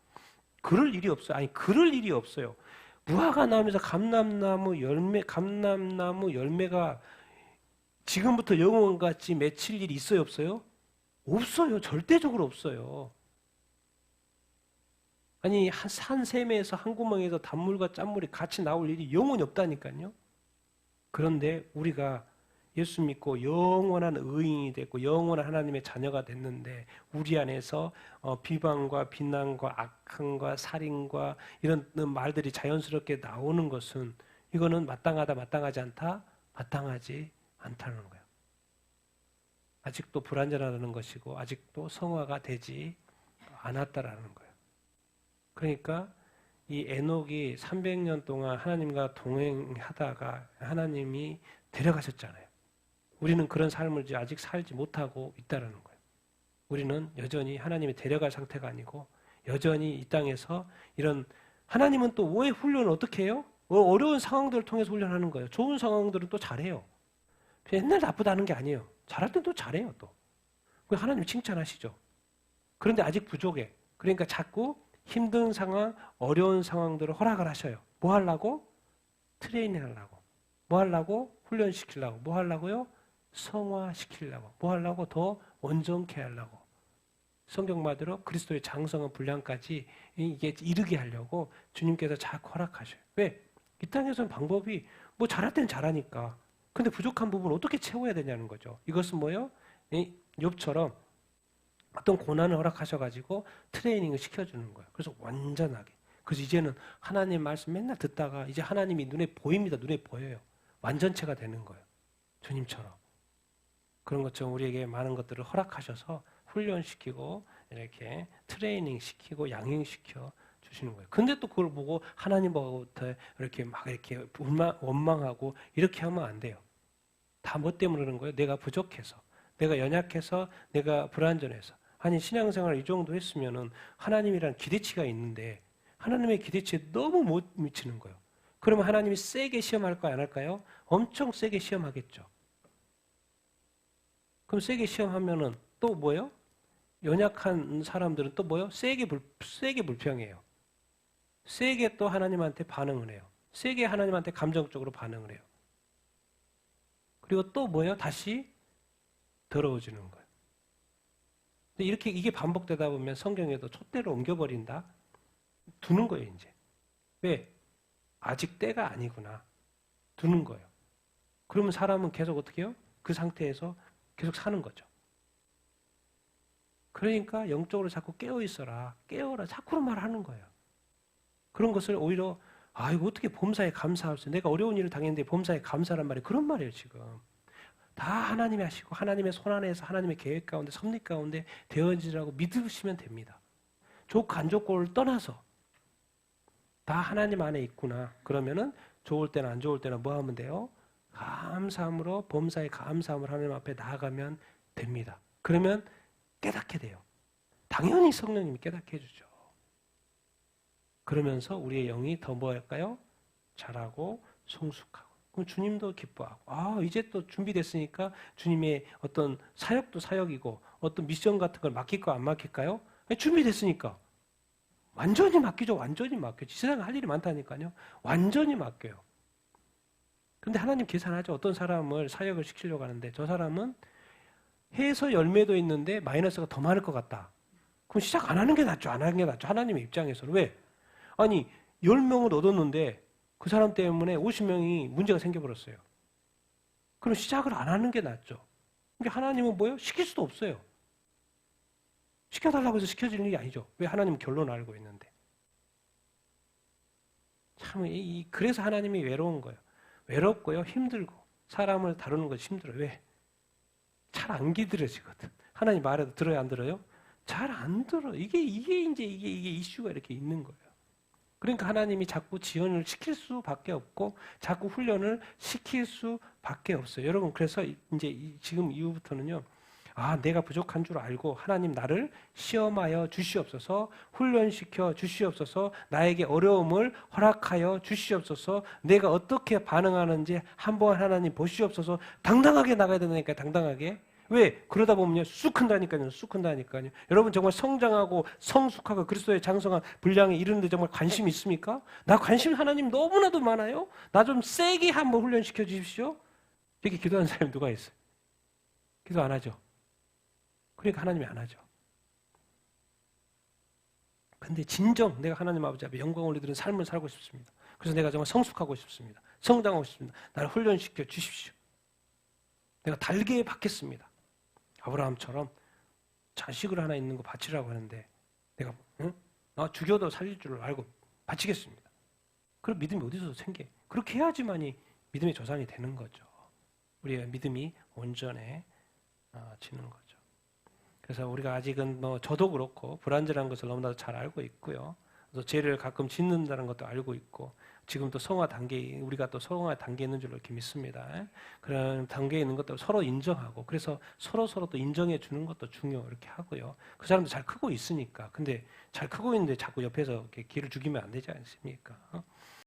그럴 일이 없어요. 아니, 그럴 일이 없어요. 무화과 나무에서 감람나무 열매가 지금부터 영원같이 맺힐 일이 있어요, 없어요? 없어요. 절대적으로 없어요. 아니, 한 샘에서 한 구멍에서 단물과 짠물이 같이 나올 일이 영원히 없다니까요. 그런데 우리가 예수 믿고 영원한 의인이 됐고 영원한 하나님의 자녀가 됐는데 우리 안에서 비방과 비난과 악함과 살인과 이런 말들이 자연스럽게 나오는 것은 이거는 마땅하다, 마땅하지 않다, 마땅하지 않다는 거예요. 아직도 불완전하다는 것이고 아직도 성화가 되지 않았다라는 거예요. 그러니까 이 에녹이 300년 동안 하나님과 동행하다가 하나님이 데려가셨잖아요. 우리는 그런 삶을 아직 살지 못하고 있다는 거예요. 우리는 여전히 하나님이 데려갈 상태가 아니고 여전히 이 땅에서 이런 하나님은 또 왜 훈련을 어떻게 해요? 어려운 상황들을 통해서 훈련하는 거예요. 좋은 상황들은 또 잘해요. 맨날 나쁘다는 게 아니에요. 잘할 땐 또 잘해요. 또 하나님 칭찬하시죠. 그런데 아직 부족해. 그러니까 자꾸 힘든 상황, 어려운 상황들을 허락을 하셔요. 뭐 하려고? 트레이닝 하려고. 뭐 하려고? 훈련시키려고. 뭐 하려고요? 성화시키려고. 뭐 하려고? 더 온전케 하려고. 성경말대로 그리스도의 장성한 분량까지 이게 이르게 하려고 주님께서 자꾸 허락하셔요. 왜? 이 땅에서는 방법이 뭐 잘할 땐 잘하니까. 근데 부족한 부분을 어떻게 채워야 되냐는 거죠. 이것은 뭐예요? 욥처럼 어떤 고난을 허락하셔가지고 트레이닝을 시켜주는 거예요. 그래서 완전하게. 그래서 이제는 하나님 말씀 맨날 듣다가 이제 하나님이 눈에 보입니다. 눈에 보여요. 완전체가 되는 거예요. 주님처럼. 그런 것처럼 우리에게 많은 것들을 허락하셔서 훈련시키고 이렇게 트레이닝 시키고 양육시켜 주시는 거예요. 근데 또 그걸 보고 하나님부터 이렇게 막 이렇게 원망하고 이렇게 하면 안 돼요. 다 뭐 때문에 그런 거예요? 내가 부족해서, 내가 연약해서, 내가 불완전해서. 아니 신앙생활 이 정도 했으면은 하나님이란 기대치가 있는데 하나님의 기대치에 너무 못 미치는 거예요. 그러면 하나님이 세게 시험할까요? 안 할까요? 엄청 세게 시험하겠죠. 그럼 세게 시험하면은 또 뭐예요? 연약한 사람들은 또 뭐예요? 세게 불평해요. 세게 또 하나님한테 반응을 해요. 세게 하나님한테 감정적으로 반응을 해요. 그리고 또 뭐예요? 다시 더러워지는 거예요. 근데 이게 반복되다 보면 성경에도 촛대로 옮겨버린다? 두는 거예요, 이제. 왜? 아직 때가 아니구나. 두는 거예요. 그러면 사람은 계속 어떻게 해요? 그 상태에서 계속 사는 거죠. 그러니까 영적으로 자꾸 깨어있어라. 깨어라. 자꾸 말하는 거예요. 그런 것을 오히려 이거 어떻게 범사에 감사할 수 내가 어려운 일을 당했는데 범사에 감사란 말이 그런 말이에요, 지금. 다 하나님이 하시고 하나님의 손 안에서 하나님의 계획 가운데 섭리 가운데 되어지라고 믿으시면 됩니다. 좋고 안 좋고를 떠나서 다 하나님 안에 있구나. 그러면은 좋을 때나 안 좋을 때나 뭐 하면 돼요? 감사함으로 범사에 감사함으로 하나님 앞에 나아가면 됩니다. 그러면 깨닫게 돼요. 당연히 성령님이 깨닫게 해주죠. 그러면서 우리의 영이 더 뭐 할까요? 자라고 성숙하고. 그럼 주님도 기뻐하고 이제 또 준비됐으니까 주님의 어떤 사역도 사역이고 어떤 미션 같은 걸 맡길까 안 맡길까요? 준비됐으니까 완전히 맡기죠. 완전히 맡겨요. 세상에 할 일이 많다니까요. 완전히 맡겨요. 근데 하나님 계산하죠. 어떤 사람을 사역을 시키려고 하는데 저 사람은 해서 열매도 있는데 마이너스가 더 많을 것 같다. 그럼 시작 안 하는 게 낫죠. 안 하는 게 낫죠. 하나님의 입장에서는. 왜? 아니 10명을 얻었는데 그 사람 때문에 50명이 문제가 생겨버렸어요. 그럼 시작을 안 하는 게 낫죠. 그러니까 하나님은 뭐예요? 시킬 수도 없어요. 시켜달라고 해서 시켜지는 게 아니죠. 왜? 하나님은 결론을 알고 있는데. 참, 그래서 하나님이 외로운 거예요. 외롭고요, 힘들고. 사람을 다루는 것이 힘들어요. 왜? 잘 안 기들어지거든. 하나님 말해도 들어요, 안 들어요? 잘 안 들어. 이게 이슈가 이렇게 있는 거예요. 그러니까 하나님이 자꾸 지원을 시킬 수밖에 없고, 자꾸 훈련을 시킬 수밖에 없어요. 여러분, 그래서 이제 지금 이후부터는요, 내가 부족한 줄 알고 하나님 나를 시험하여 주시옵소서, 훈련시켜 주시옵소서, 나에게 어려움을 허락하여 주시옵소서, 내가 어떻게 반응하는지 한번 하나님 보시옵소서, 당당하게 나가야 된다니까요, 당당하게. 왜? 그러다 보면요, 쑥 큰다니까요, 쑥 큰다니까요. 여러분 정말 성장하고 성숙하고 그리스도의 장성한 분량에 이르는데 정말 관심 있습니까? 나 관심 하나님 너무나도 많아요. 나 좀 세게 한번 훈련시켜 주십시오. 이렇게 기도하는 사람이 누가 있어요? 기도 안 하죠. 그러니까 하나님이 안 하죠. 근데 진정 내가 하나님 아버지 앞에 영광 올리드는 삶을 살고 싶습니다. 그래서 내가 정말 성숙하고 싶습니다. 성장하고 싶습니다. 나를 훈련시켜 주십시오. 내가 달게 받겠습니다. 아브라함처럼 자식을 하나 있는 거 바치라고 하는데 내가 죽여도 살릴 줄 알고 바치겠습니다. 그럼 믿음이 어디서 생겨? 그렇게 해야지만이 믿음의 조상이 되는 거죠. 우리의 믿음이 온전해지는 거죠. 그래서 우리가 아직은 저도 그렇고 불완전한 것을 너무나도 잘 알고 있고요. 그래서 죄를 가끔 짓는다는 것도 알고 있고 지금 또 성화 단계, 우리가 또 성화 단계에 있는 줄로 이렇게 믿습니다. 그런 단계에 있는 것도 서로 인정하고 그래서 서로 또 인정해 주는 것도 중요 이렇게 하고요. 그 사람도 잘 크고 있으니까. 근데 잘 크고 있는데 자꾸 옆에서 이렇게 기를 죽이면 안 되지 않습니까?